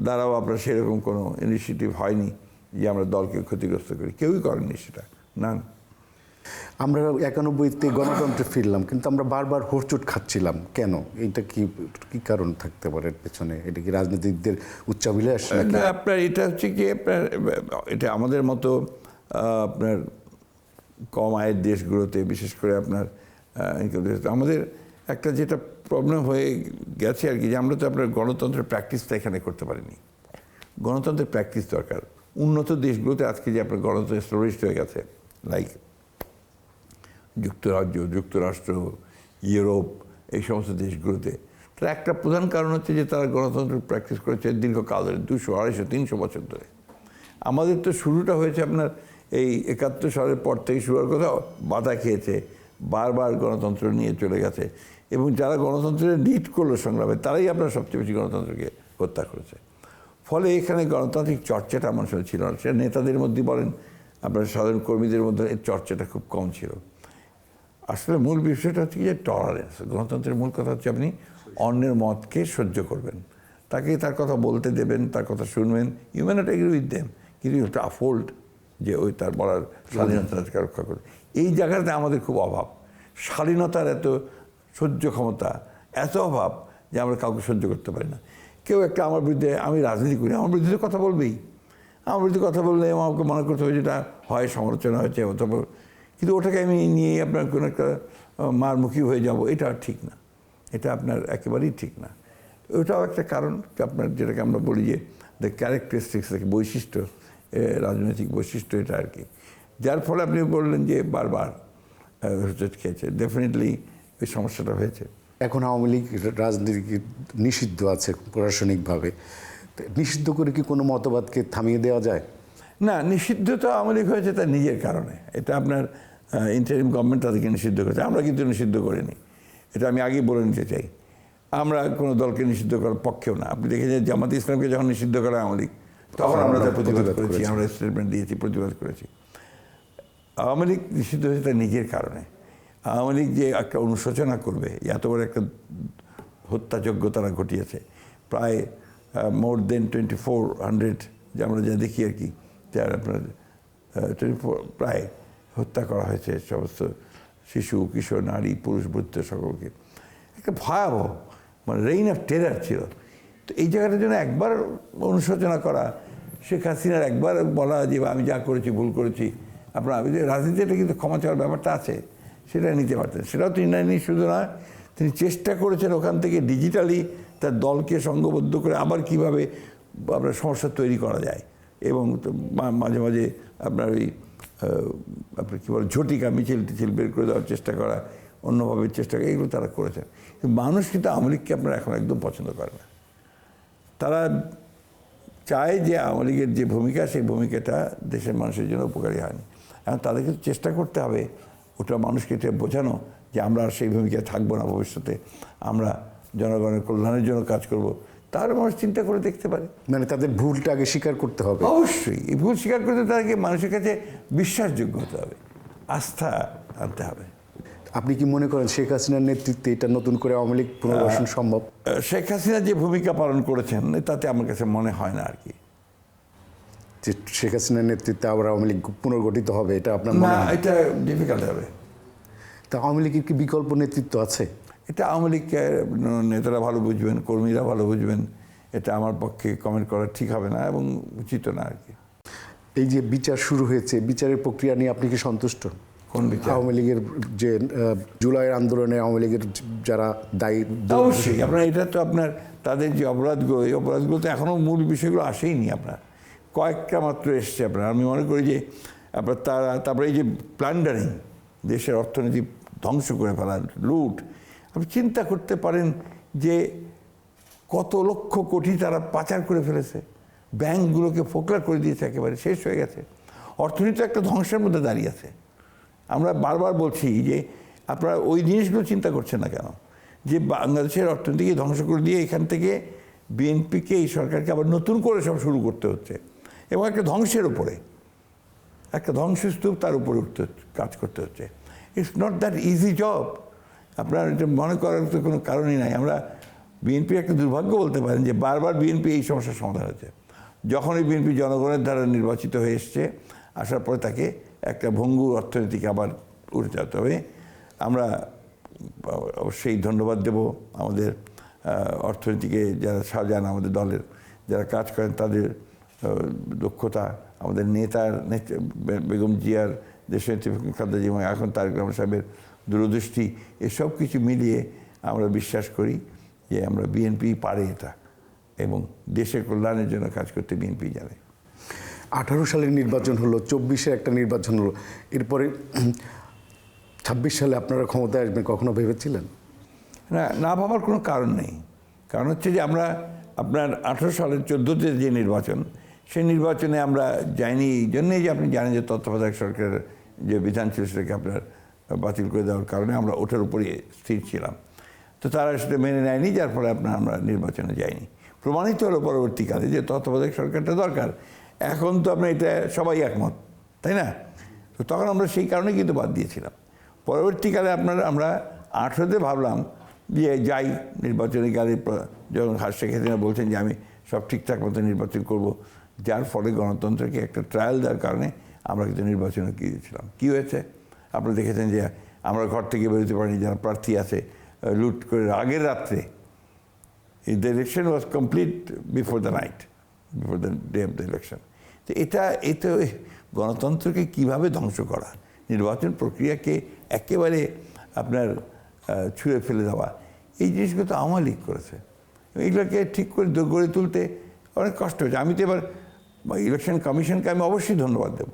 [SPEAKER 2] দ্বারাও আপনার সেরকম কোনো ইনিশিয়েটিভ হয়নি যে আমরা দলকে ক্ষতিগ্রস্ত করি, কেউই করেননি সেটা, না।
[SPEAKER 1] আমরা 91-তে গণতন্ত্রে ফিরলাম, কিন্তু আমরা বারবার হোঁচট খাচ্ছিলাম কেন? এইটা কি কারণ থাকতে পারে পেছনে? এটা কি রাজনীতিকদের উচ্চাভিলাষ?
[SPEAKER 2] আপনার এটা হচ্ছে কি, আপনার এটা আমাদের মতো আপনার কম আয়ের দেশগুলোতে, বিশেষ করে আপনার আমাদের একটা যেটা প্রবলেম হয়ে গেছে আর কি, যে আমরা তো আপনার গণতন্ত্রের প্র্যাকটিসটা এখানে করতে পারিনি। গণতন্ত্রের প্র্যাকটিস দরকার। উন্নত দেশগুলোতে আজকে যে আপনার গণতন্ত্র এস্টাবলিশড হয়ে গেছে, লাইক যুক্তরাষ্ট্র, ইউরোপ, এই সমস্ত দেশগুলোতে, তার একটা প্রধান কারণ হচ্ছে যে তারা গণতন্ত্র প্র্যাকটিস করেছে দীর্ঘকাল ধরে, 200, 250, 300 বছর ধরে। আমাদের তো শুরুটা হয়েছে আপনার এই 71 সালের পর থেকে শুরু হওয়ার কথা, বাধা খেয়েছে, বারবার গণতন্ত্র নিয়ে চলে গেছে এবং যারা গণতন্ত্রের লিড করলো সংগ্রামে, তারাই আপনার সবচেয়ে বেশি গণতন্ত্রকে হত্যা করেছে। ফলে এখানে গণতান্ত্রিক চর্চাটা মানুষের ছিল না। সেটা নেতাদের মধ্যে বলেন, আপনার সাধারণ কর্মীদের মধ্যে এর চর্চাটা খুব কম ছিল। আসলে মূল বিষয়টা হচ্ছে যে টলারেন্স। গণতন্ত্রের মূল কথা হচ্ছে আপনি অন্যের মতকে সহ্য করবেন, তাকে তার কথা বলতে দেবেন, তার কথা শুনবেন, you may not agree with them, কিন্তু ইউ হ্যাভ টু আপহোল্ড যে ওই তার বলার স্বাধীনতাকে রক্ষা করে। এই জায়গাতে আমাদের খুব অভাব, শালীনতার এত সহ্য ক্ষমতা এত অভাব যে আমরা কাউকে সহ্য করতে পারি না। কেউ একটা আমার বিরুদ্ধে, আমি রাজনীতি করি, আমার বিরুদ্ধে কথা বলবেই, আমার বিরুদ্ধে কথা বললে আমাকে মনে করতে হবে যেটা হয় সমালোচনা হয়েছে, অথবা কিন্তু ওটাকে আমি নিয়েই আপনার কোনো একটা মারমুখী হয়ে যাব, এটা ঠিক না, এটা আপনার একেবারেই ঠিক না। ওটাও একটা কারণ, আপনার যেটাকে আমরা বলি যে দ্য ক্যারেক্টারিস্টিক্স, বৈশিষ্ট্য, রাজনৈতিক বৈশিষ্ট্য এটা আর কি, যার ফলে আপনি বললেন যে বারবার হোঁচট খেয়েছে। ডেফিনেটলি এই সমস্যাটা হয়েছে।
[SPEAKER 1] এখন আওয়ামী লীগ রাজনীতি নিষিদ্ধ আছে প্রশাসনিকভাবে, নিষিদ্ধ করে কি কোনো মতবাদকে থামিয়ে দেওয়া যায়?
[SPEAKER 2] না, নিষিদ্ধ তো আওয়ামী লীগ হয়েছে তার নিজের কারণে। এটা আপনার ইন্টারিম গভর্নমেন্ট তাদেরকে নিষিদ্ধ করেছে, আমরা কিন্তু নিষিদ্ধ করিনি। এটা আমি আগেই বলে নিতে চাই, আমরা কোনো দলকে নিষিদ্ধ করার পক্ষেও না। আপনি দেখেছেন জামাত ইসলামকে যখন নিষিদ্ধ করা আওয়ামী লীগ, তখন আমরা তার প্রতিবাদ করেছি, আমরা স্টেটমেন্ট দিয়েছি, প্রতিবাদ করেছি। আওয়ামী লীগ নিষিদ্ধ হয়েছে তার নিজের কারণে। আওয়ামী লীগ যে একটা অনুশোচনা করবে, এত বড় একটা হত্যাযজ্ঞ তারা ঘটিয়েছে, প্রায় মোর দেন 2400, যে আমরা যা দেখি আর কি, যার আপনার 24 প্রায় হত্যা করা হয়েছে সমস্ত শিশু, কিশোর, নারী, পুরুষ, বৃদ্ধ সকলকে। একটা ভয়াবহ মানে রেইন অফ টেরার ছিল। তো এই জায়গাটার জন্য একবার অনুশোচনা করা, শেখ হাসিনার একবার বলা যে আমি যা করেছি ভুল করেছি, আপনার রাজনীতিতে কিন্তু ক্ষমা চাওয়ার ব্যাপারটা আছে, সেটা নিতে পারতেন। সেটাও তিনি নেননি। শুধু নয়, তিনি চেষ্টা করেছেন ওখান থেকে ডিজিটালি তার দলকে সংঘবদ্ধ করে আবার কীভাবে আপনার সমস্যা তৈরি করা যায়, এবং মাঝে মাঝে আপনার ওই আপনার কী বলে ঝটিকা মিছিল টিছিল বের করে দেওয়ার চেষ্টা করা, অন্যভাবে চেষ্টা করা, এগুলো তারা করেছেন। কিন্তু মানুষ কিন্তু আওয়ামী লীগকে আপনারা এখন একদম পছন্দ করে না। তারা চায় যে আওয়ামী লীগের যে ভূমিকা সেই ভূমিকাটা দেশের মানুষের জন্য উপকারী হয়নি। এখন তাদেরকে চেষ্টা করতে হবে ওটা মানুষকে এটা বোঝানো যে আমরা আর সেই ভূমিকায় থাকবো না, ভবিষ্যতে আমরা জনগণের কল্যাণের জন্য কাজ করব। তাহলে মানুষ চিন্তা করে দেখতে পারে।
[SPEAKER 1] মানে তাদের ভুলটা আগে স্বীকার করতে হবে।
[SPEAKER 2] অবশ্যই এই ভুল স্বীকার করতে তাদেরকে মানুষের কাছে বিশ্বাসযোগ্য হতে হবে, আস্থা আনতে হবে।
[SPEAKER 1] আপনি কি মনে করেন শেখ হাসিনার নেতৃত্বে এটা নতুন করে আওয়ামী লীগ পুনর্বাসন সম্ভব?
[SPEAKER 2] শেখ হাসিনা যে ভূমিকা পালন করেছেন তাতে আমার কাছে মনে হয় না আর কি
[SPEAKER 1] যে শেখ হাসিনার নেতৃত্বে আবার আওয়ামী লীগ পুনর্গঠিত হবে, এটা আপনার
[SPEAKER 2] না,
[SPEAKER 1] মনে হয়?
[SPEAKER 2] এটা ডিফিকাল্ট হবে।
[SPEAKER 1] তা আওয়ামী লীগের কি বিকল্প নেতৃত্ব আছে?
[SPEAKER 2] এটা আওয়ামী লীগের নেতারা ভালো বুঝবেন, কর্মীরা ভালো বুঝবেন। এটা আমার পক্ষে কমেন্ট করা ঠিক হবে না এবং উচিত না আর কি।
[SPEAKER 1] এই যে বিচার শুরু হয়েছে, বিচারের প্রক্রিয়া নিয়ে আপনি কি সন্তুষ্ট?
[SPEAKER 2] কোন বিচার?
[SPEAKER 1] আওয়ামী লীগের যে জুলাইয়ের আন্দোলনে আওয়ামী লীগের যারা দায়ী।
[SPEAKER 2] অবশ্যই আপনার এটা তো আপনার তাদের যে অপরাধগুলো, এই অপরাধগুলো তো এখনও মূল বিষয়গুলো আসেইনি। আপনার কয়েকটা মাত্র এসছে। আপনার আমি মনে করি যে আপনার তারপরে এই যে প্ল্যান্ডারিং, দেশের অর্থনীতি ধ্বংস করে ফেলা, লুট, আপনি চিন্তা করতে পারেন যে কত লক্ষ কোটি তারা পাচার করে ফেলেছে, ব্যাংকগুলোকে ফোকলা করে দিয়েছে, একেবারে শেষ হয়ে গেছে। অর্থনীতি একটা ধ্বংসের মধ্যে দাঁড়িয়ে আছে। আমরা বারবার বলছি যে আপনারা ওই জিনিসগুলো চিন্তা করছেন না কেন, যে বাংলাদেশের অর্থনীতিকে ধ্বংস করে দিয়ে এখান থেকে বিএনপিকে, এই সরকারকে আবার নতুন করে সব শুরু করতে হচ্ছে এবং একটা ধ্বংসের উপরে, একটা ধ্বংসস্তূপ তার উপরে কাজ করতে হচ্ছে। It's not that easy job. আপনার এটা মনে করার তো কোনো কারণই নাই। আমরা বিএনপির একটা দুর্ভাগ্য বলতে পারেন যে বারবার বিএনপি এই সমস্যার সমাধান হয়েছে। যখনই বিএনপি জনগণের দ্বারা নির্বাচিত হয়ে এসছে, আসার পরে তাকে একটা ভঙ্গুর অর্থনীতিকে আবার উঠে যেতে হবে। আমরা অবশ্যই ধন্যবাদ দেব আমাদের অর্থনীতিকে যারা সাজান, আমাদের দলের যারা কাজ করেন তাদের দক্ষতা, আমাদের নেতার বেগম জিয়ার, দেশনেত্রী খালেদা জিয়া, এখন তারেক রহমান সাহেবের দূরদৃষ্টি, এসব কিছু মিলিয়ে আমরা বিশ্বাস করি যে আমরা বিএনপি পারে এটা, এবং দেশের কল্যাণের জন্য কাজ করতে বিএনপি জানে।
[SPEAKER 1] 18 সালের নির্বাচন হলো, 24-এ একটা নির্বাচন হলো, এরপরে 26 সালে আপনারা ক্ষমতায় আসবেন, কখনো ভেবেছিলেন?
[SPEAKER 2] না ভাবার কোনো কারণ নেই। কারণ হচ্ছে যে আমরা আপনার 18 সালের 14-তে যে নির্বাচন, সেই নির্বাচনে আমরা যাইনি এই জন্যেই যে আপনি জানেন যে তত্ত্বাবধায়ক সরকারের যে বিধান ছিল সেটাকে আপনার বাতিল করে দেওয়ার কারণে আমরা ওটার উপরই স্থির ছিলাম। তো তারা সেটা মেনে নেয়নি, যার ফলে আমরা নির্বাচনে যাইনি। প্রমাণিত হলো পরবর্তীকালে যে তত্ত্বাবধায়ক সরকারটা দরকার। এখন তো আপনার এটা সবাই একমত, তাই না? তো তখন আমরা সেই কারণে কিন্তু বাদ দিয়েছিলাম। পরবর্তীকালে আমরা 18-তে ভাবলাম যে যাই নির্বাচনে গেলে, যখন শেখ হাসিনা বলছেন যে আমি সব ঠিকঠাক মতো নির্বাচন করব, যার ফলে গণতন্ত্রকে একটা ট্রায়াল দেওয়ার কারণে আমরা কিন্তু নির্বাচনে গিয়েছিলাম। কী হয়েছে আপনারা দেখেছেন যে আমরা ঘর থেকে বেরোতে পারিনি, যারা প্রার্থী আছে লুট করে আগের রাত্রে। The election was complete before the night, before the day of the election. তো এটা গণতন্ত্রকে কীভাবে ধ্বংস করা, নির্বাচন প্রক্রিয়াকে একেবারে আপনার ছুঁড়ে ফেলে দেওয়া, এই জিনিসগুলো তো আওয়ামী লীগ করেছে। এগুলোকে ঠিক করে গড়ে তুলতে অনেক কষ্ট হয়েছে। আমি তো এবার ইলেকশন কমিশনকে আমি অবশ্যই ধন্যবাদ দেব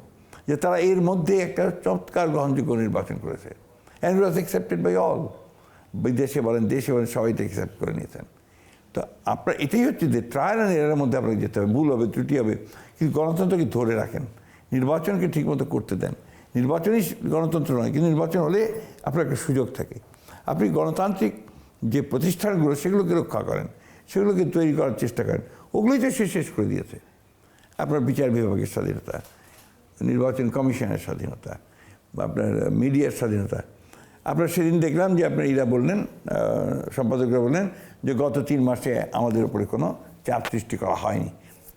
[SPEAKER 2] যে তারা এর মধ্যে একটা চমৎকার গ্রহণযোগ্য নির্বাচন করেছে। And it was accepted by all, বিদেশে বলেন দেশে বলেন, সবাই তো অ্যাকসেপ্ট করে নিয়েছেন। তো আপনার এটাই হচ্ছে যে ট্রায়াল অ্যান্ড এরারের মধ্যে আপনাকে যেতে হবে, ভুল হবে, ত্রুটি হবে, কিন্তু গণতন্ত্রকে ধরে রাখেন, নির্বাচনকে ঠিকমতো করতে দেন। নির্বাচনই গণতন্ত্র নয়, কিন্তু নির্বাচন হলে আপনার একটা সুযোগ থাকে। আপনি গণতান্ত্রিক যে প্রতিষ্ঠানগুলো সেগুলোকে রক্ষা করেন, সেগুলোকে তৈরি করার চেষ্টা করেন। ওগুলোই তো শেষ করে দিয়েছে। আপনার বিচার বিভাগের স্বাধীনতা, নির্বাচন কমিশনের স্বাধীনতা, আপনার মিডিয়ার স্বাধীনতা। আপনার সেদিন দেখলাম যে আপনার এরা বললেন, সম্পাদকরা বললেন যে গত 3 মাসে আমাদের উপরে কোনো চাপ সৃষ্টি করা হয়নি,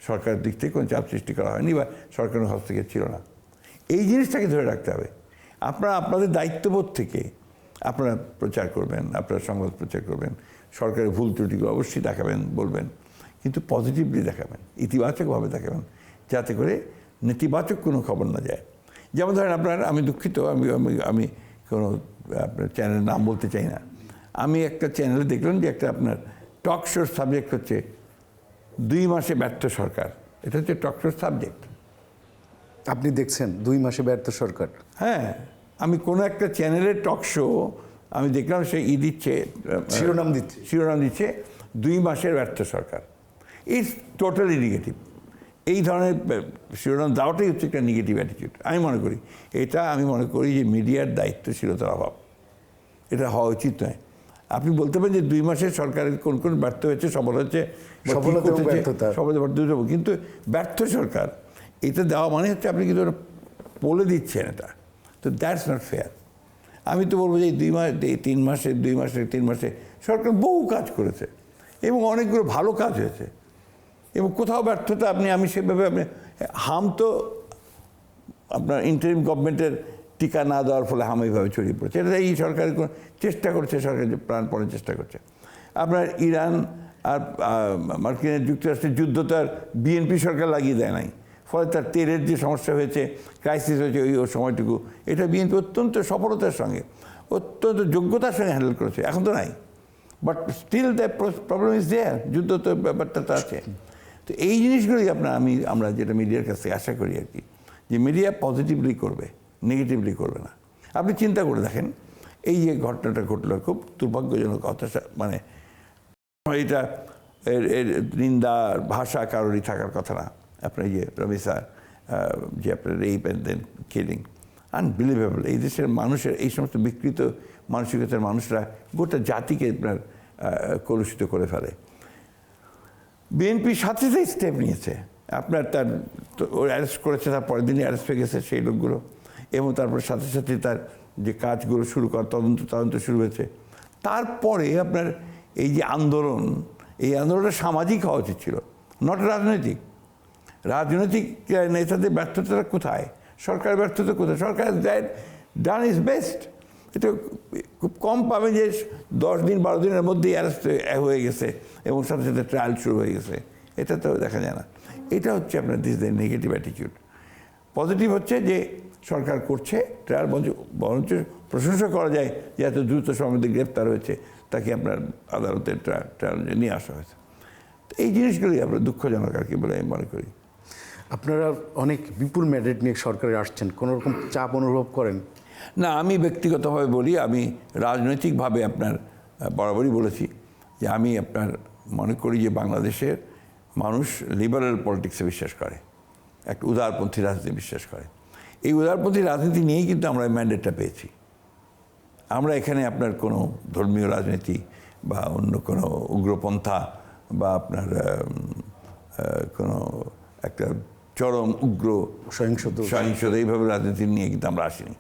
[SPEAKER 2] সরকারের দিক থেকে কোনো চাপ সৃষ্টি করা হয়নি বা সরকারের হস্তক্ষেপ ছিল না। এই জিনিসটাকে ধরে রাখতে হবে। আপনারা আপনাদের দায়িত্ববোধ থেকে আপনারা প্রচার করবেন, আপনারা সংবাদ প্রচার করবেন, সরকারের ভুল ত্রুটিগুলো অবশ্যই দেখাবেন, বলবেন, কিন্তু পজিটিভলি দেখাবেন, ইতিবাচকভাবে দেখাবেন, যাতে করে নেতিবাচক কোনো খবর না যায়। যেমন ধরেন আপনার, আমি দুঃখিত, আমি কোনো আপনার চ্যানেলের নাম বলতে চাই না, আমি একটা চ্যানেলে দেখলাম যে একটা আপনার টক শোর সাবজেক্ট হচ্ছে 2 মাসে ব্যর্থ সরকার। এটা হচ্ছে টক শোর সাবজেক্ট।
[SPEAKER 1] আপনি দেখছেন 2 মাসে ব্যর্থ সরকার?
[SPEAKER 2] হ্যাঁ, আমি কোনো একটা চ্যানেলের টক শো আমি দেখলাম, সে দিচ্ছে, শিরোনাম দিচ্ছে 2 মাসের ব্যর্থ সরকার। It's totally negative. এই ধরনের শিরোনাম দেওয়াটাই হচ্ছে একটা নেগেটিভ অ্যাটিটিউড আমি মনে করি। এটা আমি মনে করি যে মিডিয়ার দায়িত্বশীলতার অভাব, এটা হওয়া উচিত নয়। আপনি বলতে পারেন যে 2 মাসে সরকারের কোন কোন ব্যর্থ হয়েছে, সফল হয়েছে,
[SPEAKER 1] সফলতা এবং ব্যর্থতা।
[SPEAKER 2] কিন্তু ব্যর্থ সরকার এটা দেওয়া মানে হচ্ছে আপনি কিন্তু ওটা বলে দিচ্ছেন, এটা তো দ্যাটস নট ফেয়ার। আমি তো বলবো যে এই 2 মাস, 3 মাসে, 2 মাসে, 3 মাসে সরকার বহু কাজ করেছে এবং অনেকগুলো ভালো কাজ হয়েছে এবং কোথাও ব্যর্থতা আমি সেভাবে হাম তো আপনার ইন্টারিম গভর্নমেন্টের টিকা না দেওয়ার ফলে হাম এইভাবে ছড়িয়ে পড়েছে। এটা এই সরকার চেষ্টা করছে, সরকার প্রাণপণে চেষ্টা করছে। আপনার ইরান আর মার্কিন যুক্তরাষ্ট্রের যুদ্ধ তো আর বিএনপি সরকার লাগিয়ে দেয় নাই, ফলে তার তেলের যে সমস্যা হয়েছে, ক্রাইসিস হয়েছে ওই সময়টুকু, এটা বিএনপি অত্যন্ত সফলতার সঙ্গে, অত্যন্ত যোগ্যতার সঙ্গে হ্যান্ডেল করেছে। এখন তো নাই, but still the problem is there, যুদ্ধ তো ব্যাপারটা তো আছে। তো এই জিনিসগুলোই আমরা যেটা মিডিয়ার কাছ থেকে আশা করি আর কি, যে মিডিয়া পজিটিভলি করবে, নেগেটিভলি করবে না। আপনি চিন্তা করে দেখেন, এই যে ঘটনাটা ঘটলো, খুব দুর্ভাগ্যজনক, হতাশা, মানে এটা এর নিন্দা ভাষা কারোরই থাকার কথা না। আপনার যে রবি স্যার যে আপনার rape and then killing, unbelievable. এই দেশের মানুষের এই সমস্ত বিকৃত মানসিকতার মানুষরা গোটা জাতিকে আপনার কলুষিত করে ফেলে। বিএনপি সাথে সাথে স্টেপ নিয়েছে, আপনার তার ওর অ্যারেস্ট করেছে, তার পরের দিনই অ্যারেস্ট হয়ে গেছে সেই লোকগুলো, এবং তারপর সাথে সাথে তার যে কাজগুলো শুরু করার তদন্ত শুরু হয়েছে। তারপরে আপনার এই যে আন্দোলন, এই আন্দোলনটা সামাজিক হওয়া উচিত ছিল, নট রাজনৈতিক। রাজনৈতিক নেতাদের ব্যর্থতা কোথায়, সরকার ব্যর্থতা কোথায়? সরকার ডান ইজ বেস্ট। এটা খুব কম পাবে যে 10 দিন 12 দিনের মধ্যেই অ্যারেস্ট হয়ে গেছে এবং সাথে সাথে ট্রায়াল শুরু হয়ে গেছে, এটা তো দেখা যায় না। এটা হচ্ছে আপনার this the negative attitude. Positive হচ্ছে যে সরকার করছে ট্রায়াল, বরঞ্চ প্রশংসা করা যায় যে এত দ্রুত সময়ের মধ্যে গ্রেপ্তার হয়েছে, তাকে আপনার আদালতের ট্রায়াল নিয়ে আসা হয়েছে। তো এই জিনিসগুলোই আপনার দুঃখজনক আর কি বলে আমি মনে করি।
[SPEAKER 1] আপনারা অনেক বিপুল ম্যান্ডেট নিয়ে সরকারে আসছেন, কোনো রকম চাপ অনুভব করেন?
[SPEAKER 2] না, আমি ব্যক্তিগতভাবে বলি, আমি রাজনৈতিকভাবে আপনার বরাবরই বলেছি যে আমি আপনার মনে করি যে বাংলাদেশের মানুষ লিবারেল পলিটিক্সে বিশ্বাস করে, একটা উদারপন্থী রাজনীতি বিশ্বাস করে। এই উদারপন্থী রাজনীতি নিয়েই কিন্তু আমরা ম্যান্ডেটটা পেয়েছি। আমরা এখানে আপনার কোনো ধর্মীয় রাজনীতি বা অন্য কোনো উগ্রপন্থা বা আপনার কোনো একটা চরম উগ্র সহিংসতা এইভাবে রাজনীতি নিয়ে কিন্তু আমরা আসিনি।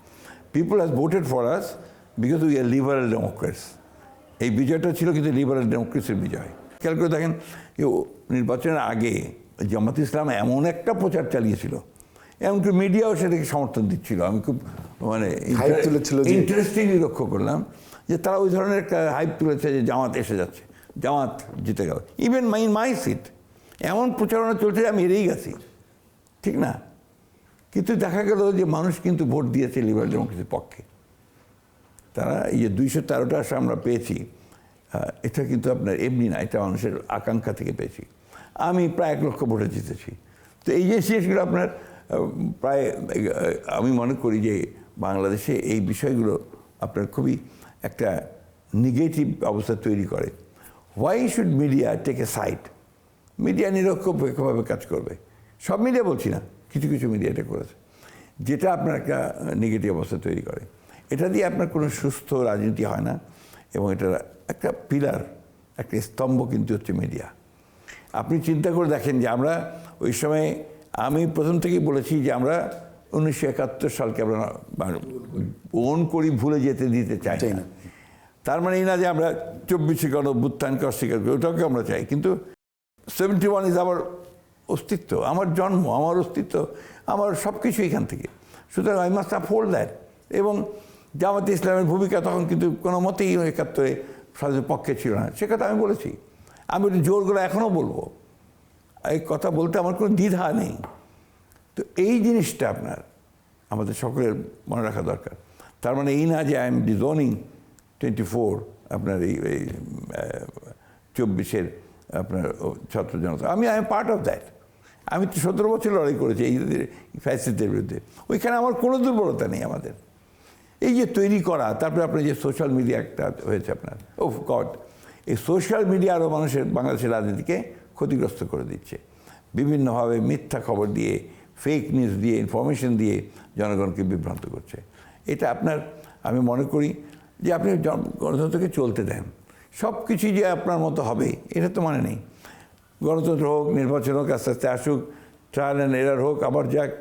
[SPEAKER 2] People has voted for us because we are liberal Democrats. এই বিজয়টা ছিল কিন্তু লিবারেল ডেমোক্রেসির বিজয়। খেয়াল করে দেখেন, নির্বাচনের আগে জামাত ইসলাম এমন একটা প্রচার চালিয়েছিল, এমনকি মিডিয়াও সেটাকে সমর্থন দিচ্ছিল। আমি খুব মানে ইন্টারেস্টিংলি লক্ষ্য করলাম যে তারা ওই ধরনের একটা হাইপ তুলেছে যে জামাত এসে যাচ্ছে, জামাত জিতে গেল। ইভেন মাই সিট এমন প্রচারণা চলছে যে আমি হেরেই গেছি, ঠিক না? কিন্তু দেখা গেল যে মানুষ কিন্তু ভোট দিয়েছে লিবারেল ডেমোক্রেসির পক্ষে। তারা এই যে 213টা আসন আমরা পেয়েছি, এটা কিন্তু আপনার এমনি না, এটা মানুষের আকাঙ্ক্ষা থেকে পেয়েছি। আমি প্রায় 1 লক্ষ ভোটে জিতেছি। তো এই যে জিনিসগুলো আপনার প্রায় আমি মনে করি যে বাংলাদেশে এই বিষয়গুলো আপনার খুবই একটা নেগেটিভ অবস্থা তৈরি করে। Why should media take a side? Media নিরপেক্ষভাবে কাজ করবে। সব মিডিয়া বলছি না, কিছু কিছু মিডিয়া এটা করেছে, যেটা আপনার একটা নেগেটিভ অবস্থা তৈরি করে। এটা দিয়ে আপনার কোনো সুস্থ রাজনীতি হয় না, এবং এটা একটা পিলার, একটা স্তম্ভ কিন্তু হচ্ছে মিডিয়া। আপনি চিন্তা করে দেখেন যে আমরা ওই সময়, আমি প্রথম থেকেই বলেছি যে আমরা 1971 সালকে আমরা ওন করি, ভুলে যেতে দিতে চাই না। তার মানে এই না যে আমরা 24শে গণঅভ্যুত্থানকে অস্বীকার করি, ওটাকে আমরা চাই, কিন্তু 71 ইজ আমার অস্তিত্ব, আমার জন্ম, আমার অস্তিত্ব, আমার সব কিছু এখান থেকে। সুতরাং আই মাস্ট আপহোল্ড দ্যাট। এবং জামাতে ইসলামের ভূমিকা তখন কিন্তু কোনো মতেই 71-এ স্বাধীনতার পক্ষে ছিল না, সে কথা আমি বলেছি। আমি একটু জোর করে এখনও বলবো, এই কথা বলতে আমার কোনো দ্বিধা নেই। তো এই জিনিসটা আপনার আমাদের সকলের মনে রাখা দরকার। তার মানে এই না যে আই এম ডিজোনিং 24 আপনার এই 24-এর আপনার ছাত্র জনতা। I am part of that. আমি তো 17 বছর লড়াই করেছি এই ফ্যাসিস্টদের বিরুদ্ধে, ওইখানে আমার কোনো দুর্বলতা নেই। আমাদের এই যে তৈরি করা, তারপরে আপনার যে সোশ্যাল মিডিয়া একটা হয়েছে আপনার, গড, এই সোশ্যাল মিডিয়া আরও বাংলাদেশের রাজনীতিকে ক্ষতিগ্রস্ত করে দিচ্ছে। বিভিন্নভাবে মিথ্যা খবর দিয়ে, ফেক নিউজ দিয়ে, ইনফরমেশন দিয়ে জনগণকে বিভ্রান্ত করছে। এটা আপনার, আমি মনে করি যে আপনি গণতন্ত্রকে চলতে দেন, সব কিছুই যে আপনার মতো হবে এটা তো মানে নেই। গণতন্ত্র হোক, নির্বাচন হোক, আস্তে আস্তে আসুক, ট্রায়াল অ্যান্ড এরার হোক, আবার যাক,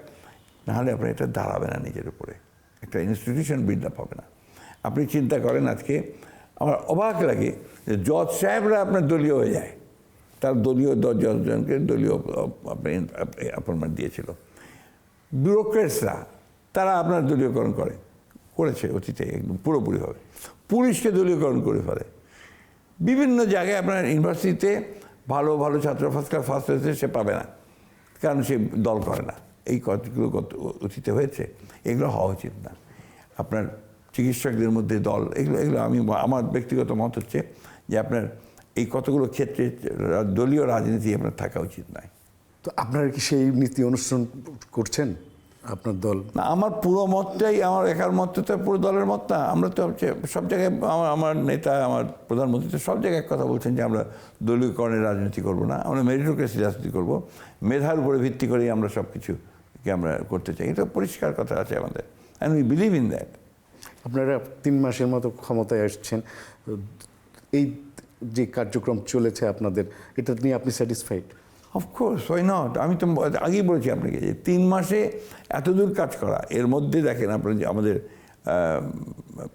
[SPEAKER 2] নাহলে আপনার এটা দাঁড়াবে না, নিজের উপরে একটা ইনস্টিটিউশন বিল্ড আপ হবে না। আপনি চিন্তা করেন, আজকে আমার অবাক লাগে যে জজ সাহেবরা আপনার দলীয় হয়ে যায়, তার দলীয় 10 জনকে দলীয় অ্যাপয়েন্টমেন্ট দিয়েছিল। ব্যুরোক্রেটসরা তারা আপনার দলীয়করণ করেছে অতীতে একদম পুরোপুরিভাবে। পুলিশকে দলীয়করণ করে ফেলে। বিভিন্ন জায়গায় আপনার ইউনিভার্সিটিতে ভালো ভালো ছাত্র ফার্স্ট হয়েছে, সে পাবে না, কারণ সে দল করে না। এই কতগুলো অতীতে হয়েছে, এগুলো হওয়া উচিত না। আপনার চিকিৎসকদের মধ্যে দল, এগুলো আমার ব্যক্তিগত মত হচ্ছে যে আপনার এই কতগুলো ক্ষেত্রে দলীয় রাজনীতি আপনার থাকা উচিত নয়।
[SPEAKER 1] তো আপনারা কি সেই নীতি অনুসরণ করছেন আপনার দল?
[SPEAKER 2] না, আমার পুরো মতটাই, আমার একার মত তো পুরো দলের মত না। আমরা তো সব জায়গায়, আমার নেতা, আমার প্রধানমন্ত্রী তো সব জায়গায় কথা বলছেন যে আমরা দলীয়করণের রাজনীতি করব না, আমরা মেরিটোক্রেসি রাজনীতি করব, মেধার উপরে ভিত্তি করেই আমরা সব কিছুকে আমরা করতে চাই। এটা পরিষ্কার কথা আছে আমাদের, and we believe in that.
[SPEAKER 1] আপনারা 3 মাসের মতো ক্ষমতায় আসছেন, এই যে কার্যক্রম চলেছে আপনাদের, এটা নিয়ে আপনি স্যাটিসফাইড?
[SPEAKER 2] Of course, why not. আমি তো আগেই বলেছি আপনাকে যে 3 মাসে এতদূর কাজ করা, এর মধ্যে দেখেন আপনার যে আমাদের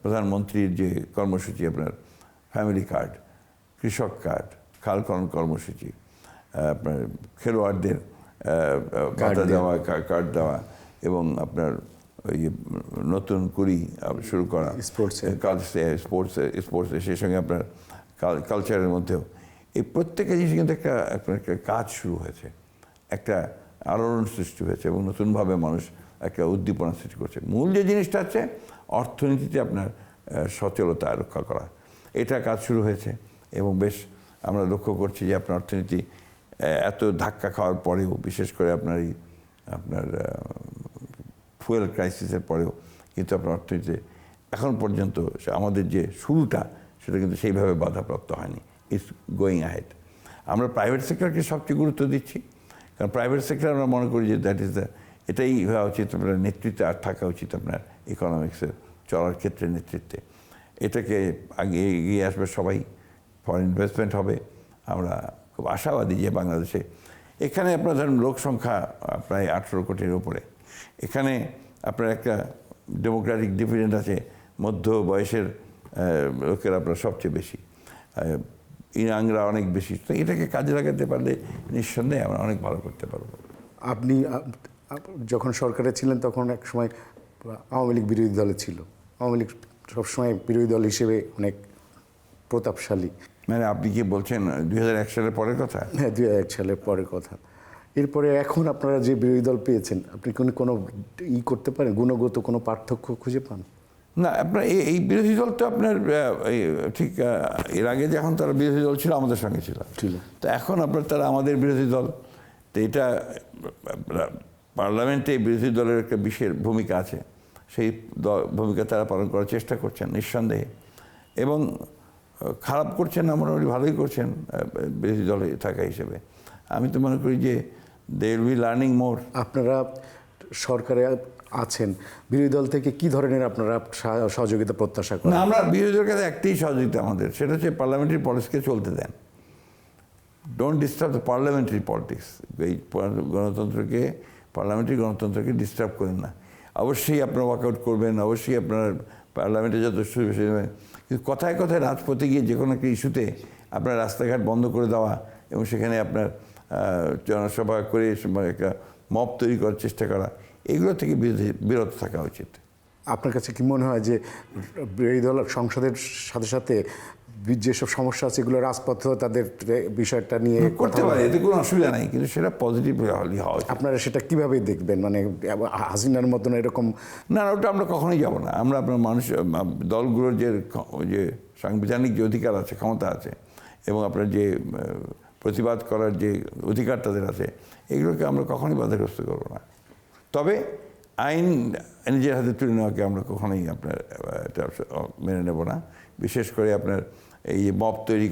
[SPEAKER 2] প্রধানমন্ত্রীর যে কর্মসূচি, আপনার ফ্যামিলি কার্ড, কৃষক কার্ড, খালকরণ কর্মসূচি, আপনার খেলোয়াড়দের ভাতা দেওয়া, কার্ড দেওয়া, এবং আপনার ওই নতুন কুড়ি শুরু করা স্পোর্টসে, সেই সঙ্গে আপনার কালচারের মধ্যেও এই প্রত্যেকটা জিনিস কিন্তু একটা কাজ শুরু হয়েছে, একটা আলোড়ন সৃষ্টি হয়েছে, এবং নতুনভাবে মানুষ একটা উদ্দীপনা সৃষ্টি করছে। মূল যে জিনিসটা হচ্ছে অর্থনীতিতে আপনার সচলতা রক্ষা করা, এটা কাজ শুরু হয়েছে। এবং বেশ আমরা লক্ষ্য করছি যে আপনার অর্থনীতি এত ধাক্কা খাওয়ার পরেও, বিশেষ করে আপনার ফুয়েল ক্রাইসিসের পরেও কিন্তু আপনার অর্থনীতিতে এখন পর্যন্ত আমাদের যে শুরুটা, সেটা কিন্তু সেইভাবে বাধাপ্রাপ্ত হয়নি। It's going ahead. আমরা প্রাইভেট সেক্টরকে সবচেয়ে গুরুত্ব দিচ্ছি, কারণ প্রাইভেট সেক্টর আমরা মনে করি যে দ্যাট ইজ এটাই হওয়া উচিত, আপনার নেতৃত্বে আর থাকা উচিত আপনার ইকোনমিক্সের চলার ক্ষেত্রে, নেতৃত্বে। এটাকে আগে এগিয়ে আসবে সবাই, ফরেন ইনভেস্টমেন্ট হবে। আমরা খুব আশাবাদী যে বাংলাদেশে, এখানে আপনার ধরেন লোক সংখ্যা প্রায় 18 কোটির উপরে, এখানে আপনার একটা ডেমোক্রেটিক ডিভিডেন্ড আছে, মধ্য বয়সের লোকেরা আপনার সবচেয়ে বেশি, ইয়াংরা অনেক বেশি। তো এটাকে কাজে লাগাতে পারলে নিঃসন্দেহে আমরা অনেক ভালো করতে পারবো।
[SPEAKER 1] আপনি যখন সরকারে ছিলেন তখন এক সময় আওয়ামী লীগ বিরোধী দলে ছিল। আওয়ামী লীগ সবসময় বিরোধী দল হিসেবে অনেক প্রতাপশালী।
[SPEAKER 2] মানে আপনি কি বলছেন 2001 সালের পরের কথা?
[SPEAKER 1] হ্যাঁ, 2001 সালের পরের কথা। এরপরে এখন আপনারা যে বিরোধী দল পেয়েছেন, আপনি কোনো করতে পারেন, গুণগত কোনো পার্থক্য খুঁজে পান?
[SPEAKER 2] না, আপনার এই বিরোধী দল তো আপনার ঠিক এর আগে যখন তারা বিরোধী দল ছিল আমাদের সঙ্গে ছিল, তো এখন আপনার তারা আমাদের বিরোধী দল। তো এটা পার্লামেন্টে বিরোধী দলের একটা বিশেষ ভূমিকা আছে, সেই ভূমিকা তারা পালন করার চেষ্টা করছেন নিঃসন্দেহে, এবং খারাপ করছেন না, মোটামুটি ভালোই করছেন বিরোধী দলে থাকা হিসেবে। আমি তো মনে করি যে they will be learning more.
[SPEAKER 1] আপনারা সরকারে আছেন, বিরোধী দল থেকে কি ধরনের আপনারা সহযোগিতা প্রত্যাশা করেন?
[SPEAKER 2] না, আমরা বিরোধী দলের কাছে একটাই সহযোগিতা আমাদের, সেটা হচ্ছে পার্লামেন্টারি পলিটিক্সকে চলতে দেন। Don't disturb the parliamentary politics. এই পার্লামেন্টারি গণতন্ত্রকে ডিস্টার্ব করেন না। অবশ্যই আপনারা ওয়ার্কআউট করবেন, অবশ্যই আপনার পার্লামেন্টে যত সুবিধা দেবেন, কিন্তু কথায় কথায় রাজপথে গিয়ে যে কোনো একটা ইস্যুতে আপনার রাস্তাঘাট বন্ধ করে দেওয়া, এবং সেখানে আপনার জনসভা করে একটা মব তৈরি করার চেষ্টা করা, এগুলো থেকে বিরত থাকা উচিত।
[SPEAKER 1] আপনার কাছে কি মনে হয় যে বিরোধী দল সংসদের সাথে সাথে যেসব সমস্যা আছে এগুলো রাজপথেও তাদের বিষয়টা নিয়ে
[SPEAKER 2] করতে পারে, এতে কোনো অসুবিধা নাই, কিন্তু সেটা পজিটিভ হওয়া উচিত।
[SPEAKER 1] আপনারা সেটা কীভাবে দেখবেন? মানে হাসিনার মতন এরকম?
[SPEAKER 2] না, ওটা আমরা কখনোই যাব না। আমরা আপনার দলগুলোর যে সাংবিধানিক যে অধিকার আছে, ক্ষমতা আছে, এবং আপনার যে প্রতিবাদ করার যে অধিকার তাদের আছে, এগুলোকে আমরা কখনোই বাধাগ্রস্ত করব না। তবে আইন নিজের হাতে তুলে নেওয়াকে আমরা কখনোই আপনার এটা মেনে নেব না। বিশেষ করে আপনার এই যে মব তৈরি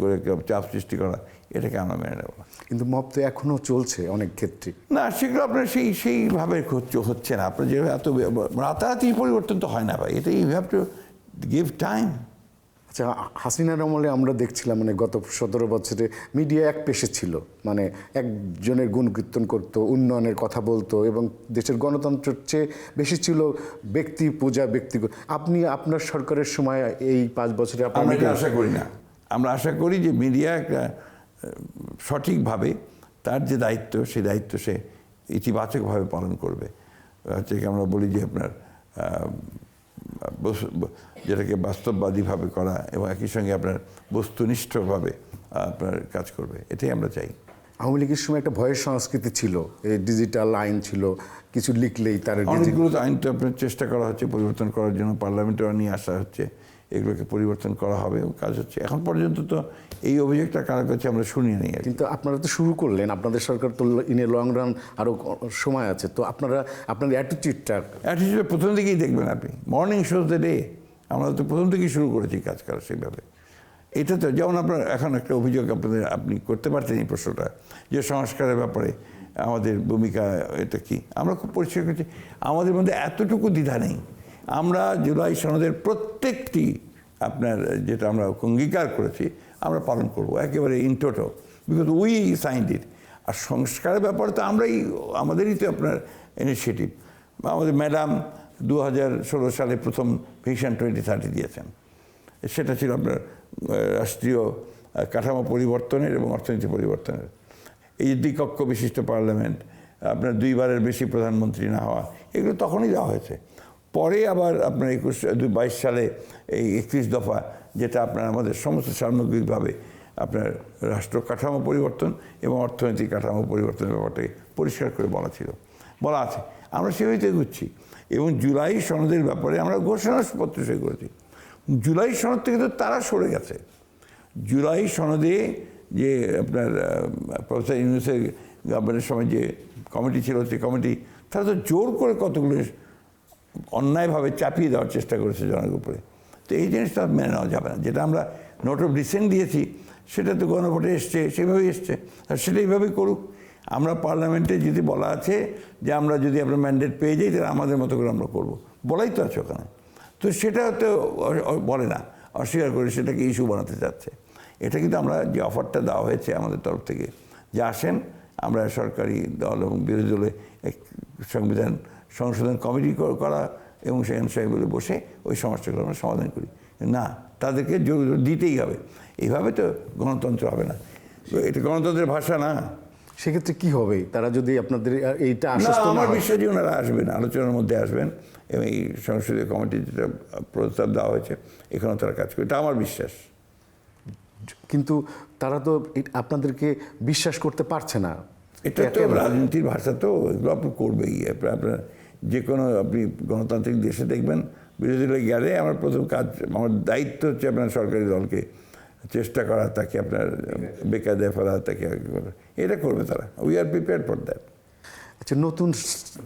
[SPEAKER 2] করে চাপ সৃষ্টি করা, এটাকে আমরা মেনে নেব না।
[SPEAKER 1] কিন্তু মব তো এখনো চলছে অনেক ক্ষেত্রে।
[SPEAKER 2] না, সেগুলো আপনার সেইভাবে হচ্ছে না। আপনার যে এত রাতারাতি পরিবর্তন তো হয় না ভাই, এটা you have to give time.
[SPEAKER 1] আচ্ছা, হাসিনার আমলে আমরা দেখছিলাম মানে গত 17 বছরে মিডিয়া এক পেশে ছিল, মানে একজনের গুণকীর্তন করতো, উন্নয়নের কথা বলতো এবং দেশের গণতন্ত্রের চেয়ে বেশি ছিল ব্যক্তি পূজা, ব্যক্তিগত। আপনি আপনার সরকারের সময় এই 5 বছরে
[SPEAKER 2] আমরা এটা আশা করি না। আমরা আশা করি যে মিডিয়া একটা সঠিকভাবে তার যে দায়িত্ব, সেই দায়িত্ব সে ইতিবাচকভাবে পালন করবে। হচ্ছে কি আমরা বলি যে আপনার যেটাকে বাস্তববাদীভাবে করা এবং একই সঙ্গে আপনার বস্তুনিষ্ঠভাবে আপনার কাজ করবে, এটাই আমরা চাই।
[SPEAKER 1] আওয়ামী লীগের সময় একটা ভয়ের সংস্কৃতি ছিল, এই ডিজিটাল আইন ছিল, কিছু লিখলেই তার
[SPEAKER 2] অনেকগুলো আইন তো আপনার চেষ্টা করা হচ্ছে পরিবর্তন করার জন্য, পার্লামেন্টে নিয়ে আসা হচ্ছে, এগুলোকে পরিবর্তন করা হবে এবং কাজ হচ্ছে। এখন পর্যন্ত তো এই অভিযোগটা কারো কাছে আমরা শুনিনি।
[SPEAKER 1] কিন্তু আপনারা তো শুরু করলেন, আপনাদের সরকার তো ইন এ লং রান আরও সময় আছে, তো আপনারা আপনার অ্যাটিটিউডটা
[SPEAKER 2] প্রথম দিকেই দেখবেন আপনি, মর্নিং শোজ দ্য ডে, আমরা তো প্রথম থেকেই শুরু করেছি কাজ করা সেইভাবে। এটা তো যেমন আপনার এখন একটা অভিযোগ আপনি করতে পারতেন এই প্রশ্নটা, যে সংস্কারের ব্যাপারে আমাদের ভূমিকা এটা কি। আমরা খুব পরিষ্কার করছি, আমাদের মধ্যে এতটুকু দ্বিধা নেই। আমরা জুলাই সনদের প্রত্যেকটি আপনার যেটা আমরা অঙ্গীকার করেছি আমরা পালন করব একেবারে in toto, because we signed it. আর সংস্কারের ব্যাপারে তো আমাদেরই তো আপনার ইনিশিয়েটিভ। আমাদের ম্যাডাম 2016 সালে প্রথম ভিশন 2030 দিয়েছেন, সেটা ছিল আপনার রাষ্ট্রীয় কাঠামো পরিবর্তনের এবং অর্থনীতি পরিবর্তনের। এই যে দ্বিকক্ষ বিশিষ্ট পার্লামেন্ট, আপনার 2 বারের বেশি প্রধানমন্ত্রী না হওয়া, এগুলো তখনই দেওয়া হয়েছে। পরে আবার আপনার 22 সালে এই 31 দফা, যেটা আপনার আমাদের সমস্ত সামগ্রিকভাবে আপনার রাষ্ট্র কাঠামো পরিবর্তন এবং অর্থনৈতিক কাঠামো পরিবর্তনের ব্যাপারটাকে পরিষ্কার করে বলা আছে। আমরা সেভাবেই এগুচ্ছি এবং জুলাই সনদের ব্যাপারে আমরা ঘোষণাপত্র সই করেছি। জুলাই সনদ থেকে তো তারা সরে গেছে। জুলাই সনদে যে আপনার প্রফেসর ইউনূসের গভর্নমেন্টের সময় যে কমিটি ছিল, সেই কমিটি তারা তো জোর করে কতগুলো অন্যায়ভাবে চাপিয়ে দেওয়ার চেষ্টা করেছে জনগণের উপরে। তো এই জিনিসটা মেনে নেওয়া যাবে না। যেটা আমরা নোট অফ ডিসেন্ট দিয়েছি সেটা তো গণভোটে এসছে, সেভাবেই এসছে, আর সেটা এইভাবেই করুক। আমরা পার্লামেন্টে যদি বলা আছে যে আমরা যদি আপনার ম্যান্ডেট পেয়ে যাই তাহলে আমাদের মতো করে আমরা করব, বলাই তো আছে ওখানে। তো সেটা তো বলে না, অস্বীকার করে সেটাকে ইস্যু বানাতে চাচ্ছে। এটা কিন্তু আমরা যে অফারটা দেওয়া হয়েছে আমাদের তরফ থেকে, যে আসেন আমরা সরকারি দল এবং বিরোধী দলে এক সংবিধান সংশোধন কমিটি করা এবং সেখানে সেগুলো বসে ওই সমস্যাগুলো আমরা সমাধান করি। না, তাদেরকে জোর দিতেই হবে। এইভাবে তো গণতন্ত্র হবে না, এটা গণতন্ত্রের ভাষা না।
[SPEAKER 1] সেক্ষেত্রে কি হবে তারা যদি আপনাদের এইটা
[SPEAKER 2] আশ্বস্ত? আমার বিশ্বাস যে ওনারা আসবেন, আলোচনার মধ্যে আসবেন এবং এই সংসদীয় কমিটি যেটা প্রস্তাব দেওয়া হয়েছে এখানেও তারা কাজ করবে, এটা আমার বিশ্বাস।
[SPEAKER 1] কিন্তু তারা তো আপনাদেরকে বিশ্বাস করতে পারছে না।
[SPEAKER 2] এটা তো রাজনীতির ভাষা, তো এগুলো আপনি করবেই। আপনার যে কোনো আপনি গণতান্ত্রিক দেশে দেখবেন বিরোধী দলে গেলে আমার প্রথম কাজ, আমার দায়িত্ব হচ্ছে আপনার সরকারি দলকে চেষ্টা করা, তাকে আপনার বেকায়দায় ফেলা, তাকে এটা করবে তারা। We are prepared for that.
[SPEAKER 1] আচ্ছা, নতুন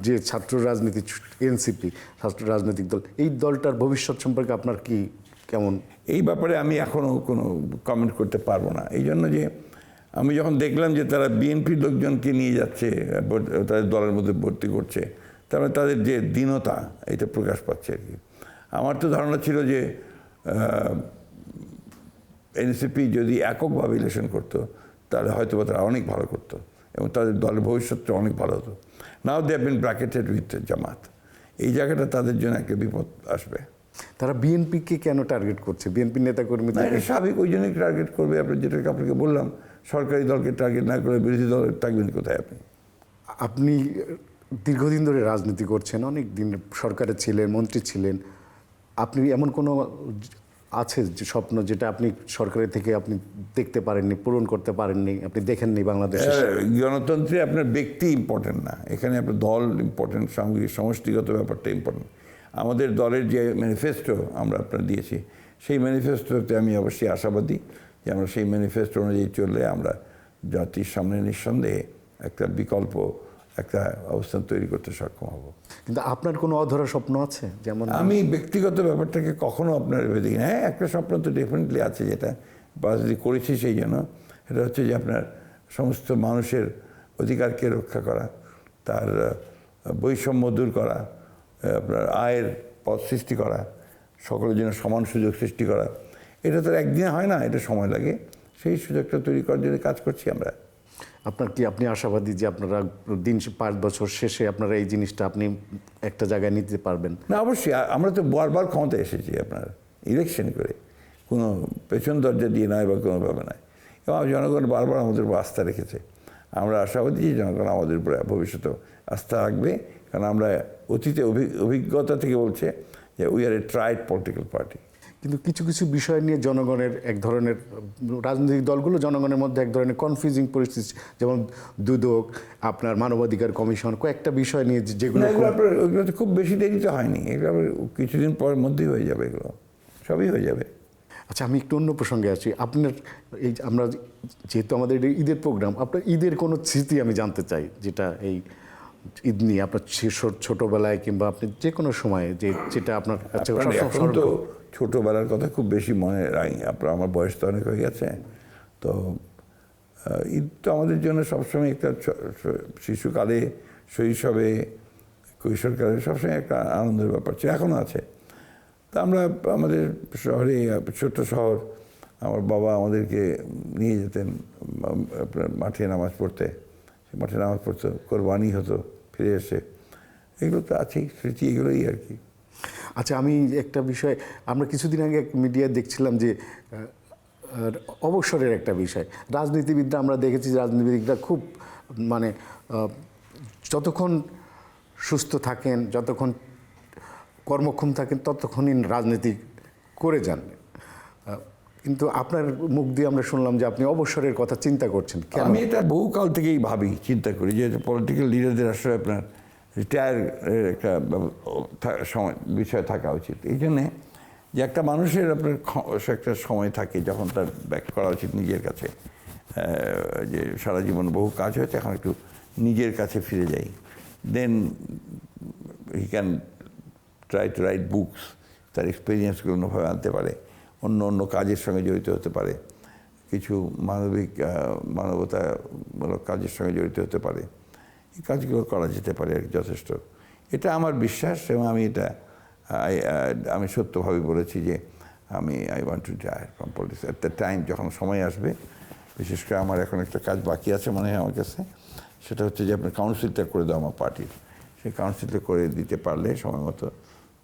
[SPEAKER 1] যে ছাত্র রাজনীতি এনসিপি ছাত্র রাজনৈতিক দল, এই দলটার ভবিষ্যৎ সম্পর্কে আপনার কি কেমন?
[SPEAKER 2] এই ব্যাপারে আমি এখনও কোনো কমেন্ট করতে পারবো না। এই জন্য যে আমি যখন দেখলাম যে তারা বিএনপির লোকজনকে নিয়ে যাচ্ছে, তাদের দলের মধ্যে ভর্তি করছে, তারপরে তাদের যে দীনতা এটা প্রকাশ পাচ্ছে আর কি। আমার তো ধারণা ছিল যে এনসিপি যদি এককভাবে ইলেকশন করতো তাহলে হয়তো তারা অনেক ভালো করতো এবং তাদের দলের ভবিষ্যৎটা অনেক ভালো হতো। নাও they have been bracketed with জামাত। এই জায়গাটা তাদের জন্য একটা বিপদ আসবে।
[SPEAKER 1] তারা বিএনপিকে কেন টার্গেট করছে? বিএনপি নেতাকর্মী
[SPEAKER 2] স্বাভাবিক, ওই জন্যই টার্গেট করবে। আপনি যেটাকে আপনাকে বললাম, সরকারি দলকে টার্গেট না করে বিরোধী দল থাকবেন কোথায়?
[SPEAKER 1] আপনি দীর্ঘদিন ধরে রাজনীতি করছেন, অনেক দিন সরকারে ছিলেন, মন্ত্রী ছিলেন। আপনি এমন কোনো আছে যে স্বপ্ন যেটা আপনি সরকারের থেকে আপনি দেখতে পারেননি, পূরণ করতে পারেননি, আপনি দেখেননি বাংলাদেশে?
[SPEAKER 2] গণতন্ত্রে আপনার ব্যক্তি ইম্পর্টেন্ট না, এখানে আপনার দল ইম্পর্টেন্ট, সামগ্রিক সমষ্টিগত ব্যাপারটা ইম্পর্টেন্ট। আমাদের দলের যে ম্যানিফেস্টো আমরা আপনার দিয়েছি, সেই ম্যানিফেস্টোতে আমি অবশ্যই আশাবাদী যে আমরা সেই ম্যানিফেস্টো অনুযায়ী চললে আমরা জাতির সামনে নিঃসন্দেহে একটা বিকল্প একটা অবস্থান তৈরি করতে সক্ষম হব।
[SPEAKER 1] কিন্তু আপনার কোনো অধরা স্বপ্ন আছে? যেমন
[SPEAKER 2] আমি ব্যক্তিগত ব্যাপারটাকে কখনো আপনার ভেবে দেখি না। হ্যাঁ, একটা স্বপ্ন তো ডেফিনেটলি আছে, যেটা রাজনীতি করেছি সেই জন্য। এটা হচ্ছে যে আপনার সমস্ত মানুষের অধিকারকে রক্ষা করা, তার বৈষম্য দূর করা, আপনার আয়ের পথ সৃষ্টি করা, সকলের জন্য সমান সুযোগ সৃষ্টি করা। এটা তো একদিনে হয় না, এটা সময় লাগে। সেই সুযোগটা তৈরি করার জন্য কাজ করছি আমরা।
[SPEAKER 1] আপনি আশাবাদী যে আপনারা 5 বছর শেষে আপনারা এই জিনিসটা আপনি একটা জায়গায় নিতে পারবেন?
[SPEAKER 2] না, অবশ্যই। আমরা তো বারবার ক্ষমতায় এসেছি আপনার ইলেকশন করে, কোনো পেছন দরজা দিয়ে নয় বা কোনোভাবে নয়। এবং জনগণ বারবার আমাদের উপর আস্থা রেখেছে। আমরা আশাবাদী যে জনগণ আমাদের উপরে ভবিষ্যতেও আস্থা রাখবে, কারণ আমরা অতীতে অভিজ্ঞতা থেকে বলছে যে we are A tried political party.
[SPEAKER 1] কিন্তু কিছু কিছু বিষয় নিয়ে জনগণের এক ধরনের, রাজনৈতিক দলগুলো জনগণের মধ্যে এক ধরনের কনফিউজিং পরিস্থিতি, যেমন দুদক, আপনার মানবাধিকার কমিশন, কয়েকটা বিষয় নিয়ে যেগুলো
[SPEAKER 2] ওইগুলো তো খুব বেশি দেরিতে হয়নি, এগুলো কিছুদিন পর মধ্যেই হয়ে যাবে, এগুলো সবই হয়ে যাবে।
[SPEAKER 1] আচ্ছা, আমি একটু অন্য প্রসঙ্গে আছি। আপনার এই আমরা যেহেতু আমাদের ঈদের প্রোগ্রাম, আপনার ঈদের কোনো স্মৃতি আমি জানতে চাই, যেটা এই ঈদ নিয়ে আপনার ছোটবেলায় কিংবা আপনি যে কোনো সময়ে যেটা আপনার কাছে
[SPEAKER 2] এখন তো ছোটোবেলার কথা খুব বেশি মনে রাখি। আমার বয়স তো অনেক হয়ে গেছে। তো ঈদ তো আমাদের জন্য সবসময় একটা শিশুকালে, শৈশবে, কৈশোরকালে সবসময় একটা আনন্দের ব্যাপার ছিল, এখনও আছে। তা আমরা আমাদের শহরে, ছোট্ট শহর, আমার বাবা আমাদেরকে নিয়ে যেতেন আপনার মাঠে নামাজ পড়তে। মাঠে নামাজ পড়তো, কোরবানি হতো, ফিরে এসে। এগুলো তো আছেই, স্মৃতি এগুলোই আর কি।
[SPEAKER 1] আচ্ছা, আমি একটা বিষয়, আমরা কিছুদিন আগে মিডিয়ায় দেখছিলাম যে অবসরের একটা বিষয়, রাজনীতিবিদরা আমরা দেখেছি, রাজনীতিবিদরা খুব মানে যতক্ষণ সুস্থ থাকেন, যতক্ষণ কর্মক্ষম থাকেন, ততক্ষণই রাজনীতি করে যান। কিন্তু আপনার মুখ দিয়ে আমরা শুনলাম যে আপনি অবসরের কথা চিন্তা করছেন।
[SPEAKER 2] আমি এটা বহুকাল থেকেই ভাবি, চিন্তা করি যে পলিটিক্যাল লিডারদের আসলে আপনার রিটায়ারের একটা সময় বিষয় থাকা উচিত। এই জন্যে যে একটা মানুষের আপনার একটা সময় থাকে যখন তার ব্যাক করা উচিত নিজের কাছে, যে সারা জীবন বহু কাজ হয়েছে, এখন একটু নিজের কাছে ফিরে যাই। Then he can try to write books, তার এক্সপিরিয়েন্সগুলো অন্যভাবে আনতে পারে, অন্য কাজের সঙ্গে জড়িত হতে পারে, কিছু মানবতামূলক কাজের সঙ্গে জড়িত হতে পারে। এই কাজগুলো করা যেতে পারে যথেষ্ট। এটা আমার বিশ্বাস, এবং আমি সত্যভাবে বলেছি যে I want to retire from politics at the time, যখন সময় আসবে। বিশেষ করে আমার এখন একটা কাজ বাকি আছে মনে হয় আমার কাছে, সেটা হচ্ছে যে আপনার কাউন্সিলটা করে দেওয়া আমার পার্টির। সেই কাউন্সিলটা করে দিতে পারলে সময় মতো,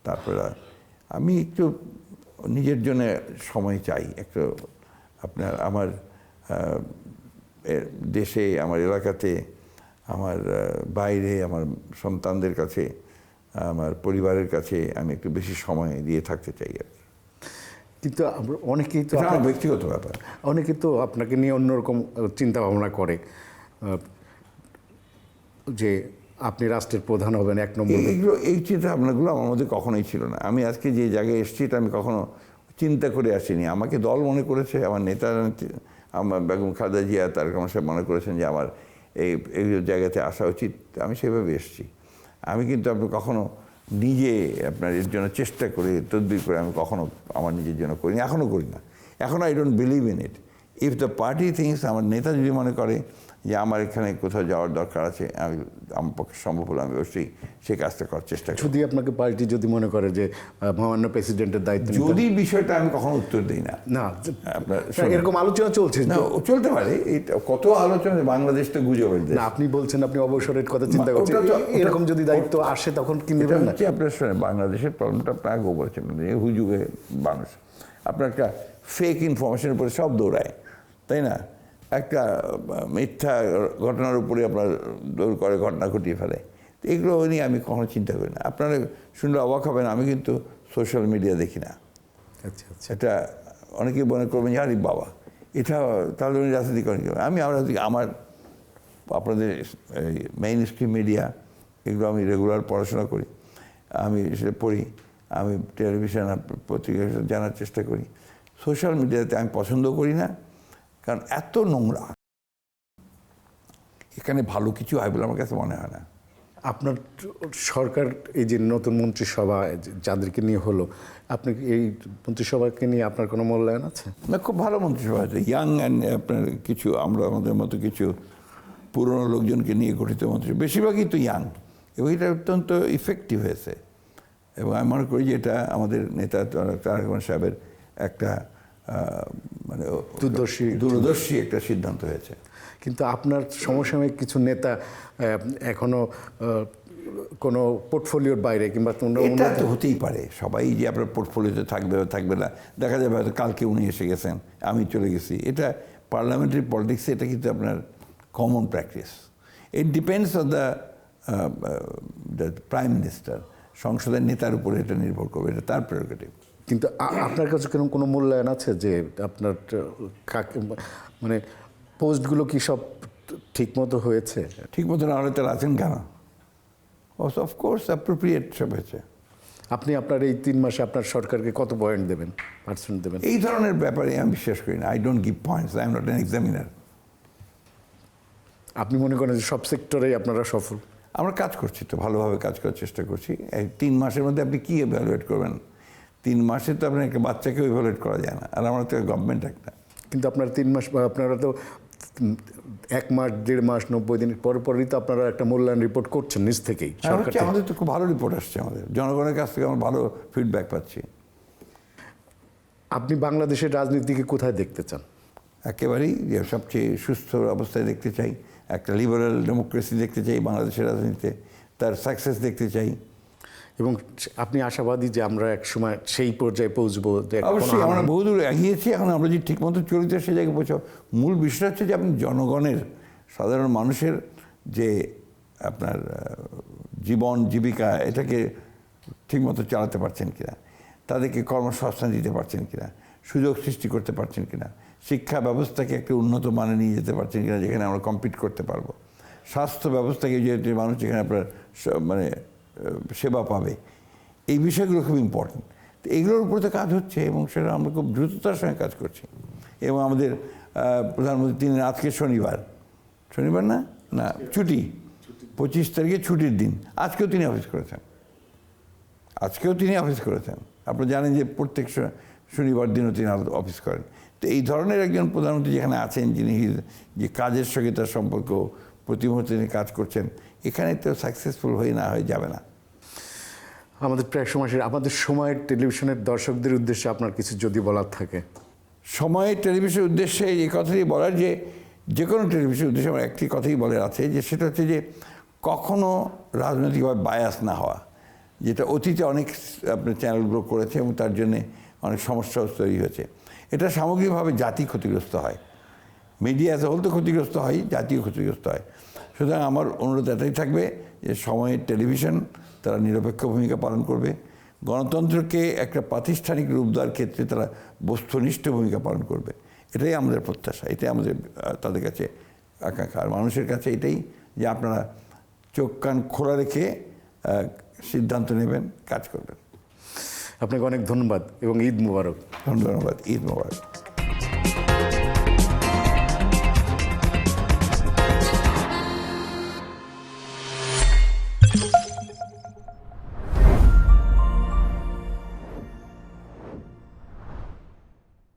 [SPEAKER 2] তারপরে আমি একটু নিজের জন্য সময় চাই একটু। আমার দেশে, আমার এলাকাতে, আমার বাইরে, আমার সন্তানদের কাছে, আমার পরিবারের কাছে আমি একটু বেশি সময় দিয়ে থাকতে চাই আর কি।
[SPEAKER 1] কিন্তু অনেকেই তো
[SPEAKER 2] ব্যক্তিগত ব্যাপার,
[SPEAKER 1] অনেকে তো আপনাকে নিয়ে অন্যরকম চিন্তা ভাবনা করে যে আপনি রাষ্ট্রের প্রধান হবেন 1 নম্বর।
[SPEAKER 2] এই চিন্তা ভাবনাগুলো আমার মধ্যে কখনোই ছিল না। আমি আজকে যে জায়গায় এসেছি এটা আমি কখনো চিন্তা করে আসিনি। আমাকে দল মনে করেছে, আমার নেতারা, আমার বেগম খালেদা জিয়া, তারেক রহমান সাহেব মনে করেছেন যে আমার এই জায়গাতে আসা উচিত, আমি সেভাবে এসেছি। আমি কিন্তু কখনো নিজে আপনার এর জন্য চেষ্টা করে, তদবির করে আমি কখনো আমার নিজের জন্য করিনি, এখনও করি না। এখন I don't believe in it. If the party things, আমার নেতা যদি মনে করে যে আমার এখানে কোথাও যাওয়ার দরকার আছে, আমার পক্ষে সম্ভব হলে আমি অবশ্যই সেই কাজটা করার চেষ্টা করি।
[SPEAKER 1] যদি আপনাকে পার্টি যদি মনে করে যে মহামান্য প্রেসিডেন্টের দায়িত্ব,
[SPEAKER 2] যদি বিষয়টা আমি কখনো উত্তর দিই না।
[SPEAKER 1] আপনার এরকম আলোচনা চলছে
[SPEAKER 2] না, চলতে পারে, কত আলোচনা, বাংলাদেশ তো গুজবের দেশ।
[SPEAKER 1] আপনি বলছেন আপনি অবসরের কথা চিন্তা করছেন, এরকম যদি দায়িত্ব আসে তখন কি নেবেন না?
[SPEAKER 2] আপনার শুনে, বাংলাদেশের প্রবলেমটা আপনার আগেও বলছেন, হুজুগে মানুষ আপনার একটা ফেক ইনফরমেশনের উপরে সব দৌড়ায়, তাই না? একটা মিথ্যা ঘটনার উপরে আপনার দৌড় করে, ঘটনা ঘটিয়ে ফেলে। তো এগুলো নিয়ে আমি কখনো চিন্তা করি না। আপনারা শুনলে অবাক হবেন, আমি কিন্তু সোশ্যাল মিডিয়া দেখি না।
[SPEAKER 1] আচ্ছা আচ্ছা।
[SPEAKER 2] এটা অনেকেই মনে করবেন যে আরে বাবা, এটা তাহলে উনি রাজনীতি করেন। আমার আপনাদের মেইন স্ট্রিম মিডিয়া, এগুলো আমি রেগুলার পড়াশোনা করি, আমি সেটা পড়ি, আমি টেলিভিশন পত্রিকা জানার চেষ্টা করি। সোশ্যাল মিডিয়াতে আমি পছন্দ করি না, কারণ এত নোংরা, এখানে ভালো কিছু হয় বলে আমার কাছে মনে হয় না।
[SPEAKER 1] আপনার সরকার এই যে নতুন মন্ত্রিসভা যাদেরকে নিয়ে হলো, আপনি কি এই মন্ত্রিসভাকে নিয়ে আপনার কোনো মূল্যায়ন আছে?
[SPEAKER 2] না, খুব ভালো মন্ত্রিসভা আছে, ইয়াং অ্যান্ড আপনার কিছু আমরা আমাদের মতো কিছু পুরনো লোকজনকে নিয়ে গঠিত মন্ত্রিসভা, বেশিরভাগই তো ইয়াং, এবং এটা অত্যন্ত ইফেক্টিভ হয়েছে। এবং আমি মনে করি যে এটা আমাদের নেতা তারেক রহমান সাহেবের একটা মানে দূরদর্শী একটা সিদ্ধান্ত হয়েছে।
[SPEAKER 1] কিন্তু আপনার সমসাময়িক কিছু নেতা এখনো কোনো পোর্টফোলিওর বাইরে কিংবা
[SPEAKER 2] এটা তো হতেই পারে, সবাই যে আপনার পোর্টফোলিওতে থাকবে থাকবে না, দেখা যাবে হয়তো কালকে উনি এসে গেছেন, আমি চলে গেছি। এটা পার্লামেন্টারি পলিটিক্সে এটা কিন্তু আপনার common practice. It depends on the prime minister, সংসদের নেতার উপরে এটা নির্ভর করবে, এটা তার প্রেরোগেটিভ।
[SPEAKER 1] কিন্তু আপনার কাছে কিরকম কোনো মূল্যায়ন আছে যে আপনার মানে পোস্টগুলো কি সব ঠিক মতো হয়েছে?
[SPEAKER 2] ঠিক মতো না হলে তারা আছেন কেন? অফকোর্স অ্যাপ্রোপ্রিয়েট সব হয়েছে।
[SPEAKER 1] আপনি আপনার এই 3 মাসে আপনার সরকারকে কত পয়েন্ট দেবেন, পার্সেন্ট দেবেন?
[SPEAKER 2] এই ধরনের ব্যাপারে আমি বিশ্বাস করি না। I don't give points, I am not an examiner.
[SPEAKER 1] আপনি মনে করেন যে সব সেক্টরেই আপনারা সফল?
[SPEAKER 2] আমরা কাজ করছি তো, ভালোভাবে কাজ করার চেষ্টা করছি। এই 3 মাসের মধ্যে আপনি কী ইভ্যালুয়েট করবেন? 3 মাসে তো আপনার একটা বাচ্চাকেও ইভ্যালুয়েট করা যায় না, আর আমরা তো গভর্নমেন্ট একটা।
[SPEAKER 1] কিন্তু আপনার 3 মাস বা আপনারা তো 1 মাস 1.5 মাস 90 দিন পরই তো আপনারা একটা মূল্যায়ন রিপোর্ট করছেন নিজ থেকেই সরকার থেকে।
[SPEAKER 2] আমাদের তো খুব ভালো রিপোর্ট আসছে, আমাদের জনগণের কাছ থেকে আমরা ভালো ফিডব্যাক পাচ্ছি।
[SPEAKER 1] আপনি বাংলাদেশের রাজনীতিকে কোথায় দেখতে চান?
[SPEAKER 2] একেবারেই যে সবচেয়ে সুস্থ অবস্থায় দেখতে চাই, একটা লিবারেল ডেমোক্রেসি দেখতে চাই বাংলাদেশের রাজনীতিতে, তার সাকসেস দেখতে চাই।
[SPEAKER 1] এবং আপনি আশাবাদী যে আমরা এক সময় সেই পর্যায়ে পৌঁছবো?
[SPEAKER 2] অবশ্যই আমরা বহুদূর এগিয়েছি, এখন আমরা যদি ঠিকমতো চলিতে সে জায়গায় পৌঁছাবো। মূল বিষয় হচ্ছে যে আপনি জনগণের, সাধারণ মানুষের যে আপনার জীবন জীবিকা, এটাকে ঠিকমতো চালাতে পারছেন কিনা, তাদেরকে কর্মসংস্থান দিতে পারছেন কিনা, সুযোগ সৃষ্টি করতে পারছেন কিনা, শিক্ষা ব্যবস্থাকে একটা উন্নত মানে নিয়ে যেতে পারছেন কিনা যেখানে আমরা কম্পিট করতে পারবো, স্বাস্থ্য ব্যবস্থাকে যে মানুষ যেখানে আপনার মানে সেবা পাবে, এই বিষয়গুলো খুব ইম্পর্টেন্ট। তো এগুলোর উপরে তো কাজ হচ্ছে এবং সেটা আমরা খুব দ্রুততার সঙ্গে কাজ করছি। এবং আমাদের প্রধানমন্ত্রী তিনি আজকে শনিবার না না ছুটি, 25 তারিখে ছুটির দিন, আজকেও তিনি অফিস করেছেন। আপনারা জানেন যে প্রত্যেক শনিবার দিনও তিনি অফিস করেন। তো এই ধরনের একজন প্রধানমন্ত্রী যেখানে আছেন, যিনি যে কাজের সঙ্গে তার সম্পর্ক, প্রতি মুহূর্তে তিনি কাজ করছেন, এখানে তো সাকসেসফুল হয়ে না হয়ে যাবে না।
[SPEAKER 1] আমাদের প্রায় আমাদের সময়ের টেলিভিশনের দর্শকদের উদ্দেশ্যে আপনার কিছু যদি বলার থাকে?
[SPEAKER 2] সময়ের টেলিভিশনের উদ্দেশ্যে এই কথাটি বলার যে কোনো টেলিভিশনের উদ্দেশ্যে আমার একটি কথাই বলার আছে, যে সেটা হচ্ছে যে কখনো রাজনৈতিকভাবে বায়াস না হওয়া, যেটা অতীতে অনেক আপনার চ্যানেলগুলো করেছে এবং তার জন্যে অনেক সমস্যা তৈরি হয়েছে। এটা সামগ্রিকভাবে জাতি ক্ষতিগ্রস্ত হয়, মিডিয়া অ্যাজ এ হোল তো ক্ষতিগ্রস্ত হয়, জাতীয় ক্ষতিগ্রস্ত হয়। সুতরাং আমার অনুরোধ এটাই থাকবে যে সময়ের টেলিভিশন তারা নিরপেক্ষ ভূমিকা পালন করবে, গণতন্ত্রকে একটা প্রাতিষ্ঠানিক রূপ দেওয়ার ক্ষেত্রে তারা বস্তুনিষ্ঠ ভূমিকা পালন করবে। এটাই আমাদের প্রত্যাশা, এটাই আমাদের তাদের কাছে আকাঙ্ক্ষা। আর মানুষের কাছে এটাই যে আপনারা চোখ কান খোলা রেখে সিদ্ধান্ত নেবেন, কাজ করবেন।
[SPEAKER 1] আপনাকে অনেক ধন্যবাদ এবং ঈদ মুবারক।
[SPEAKER 2] ধন্যবাদ, ঈদ মুবারক।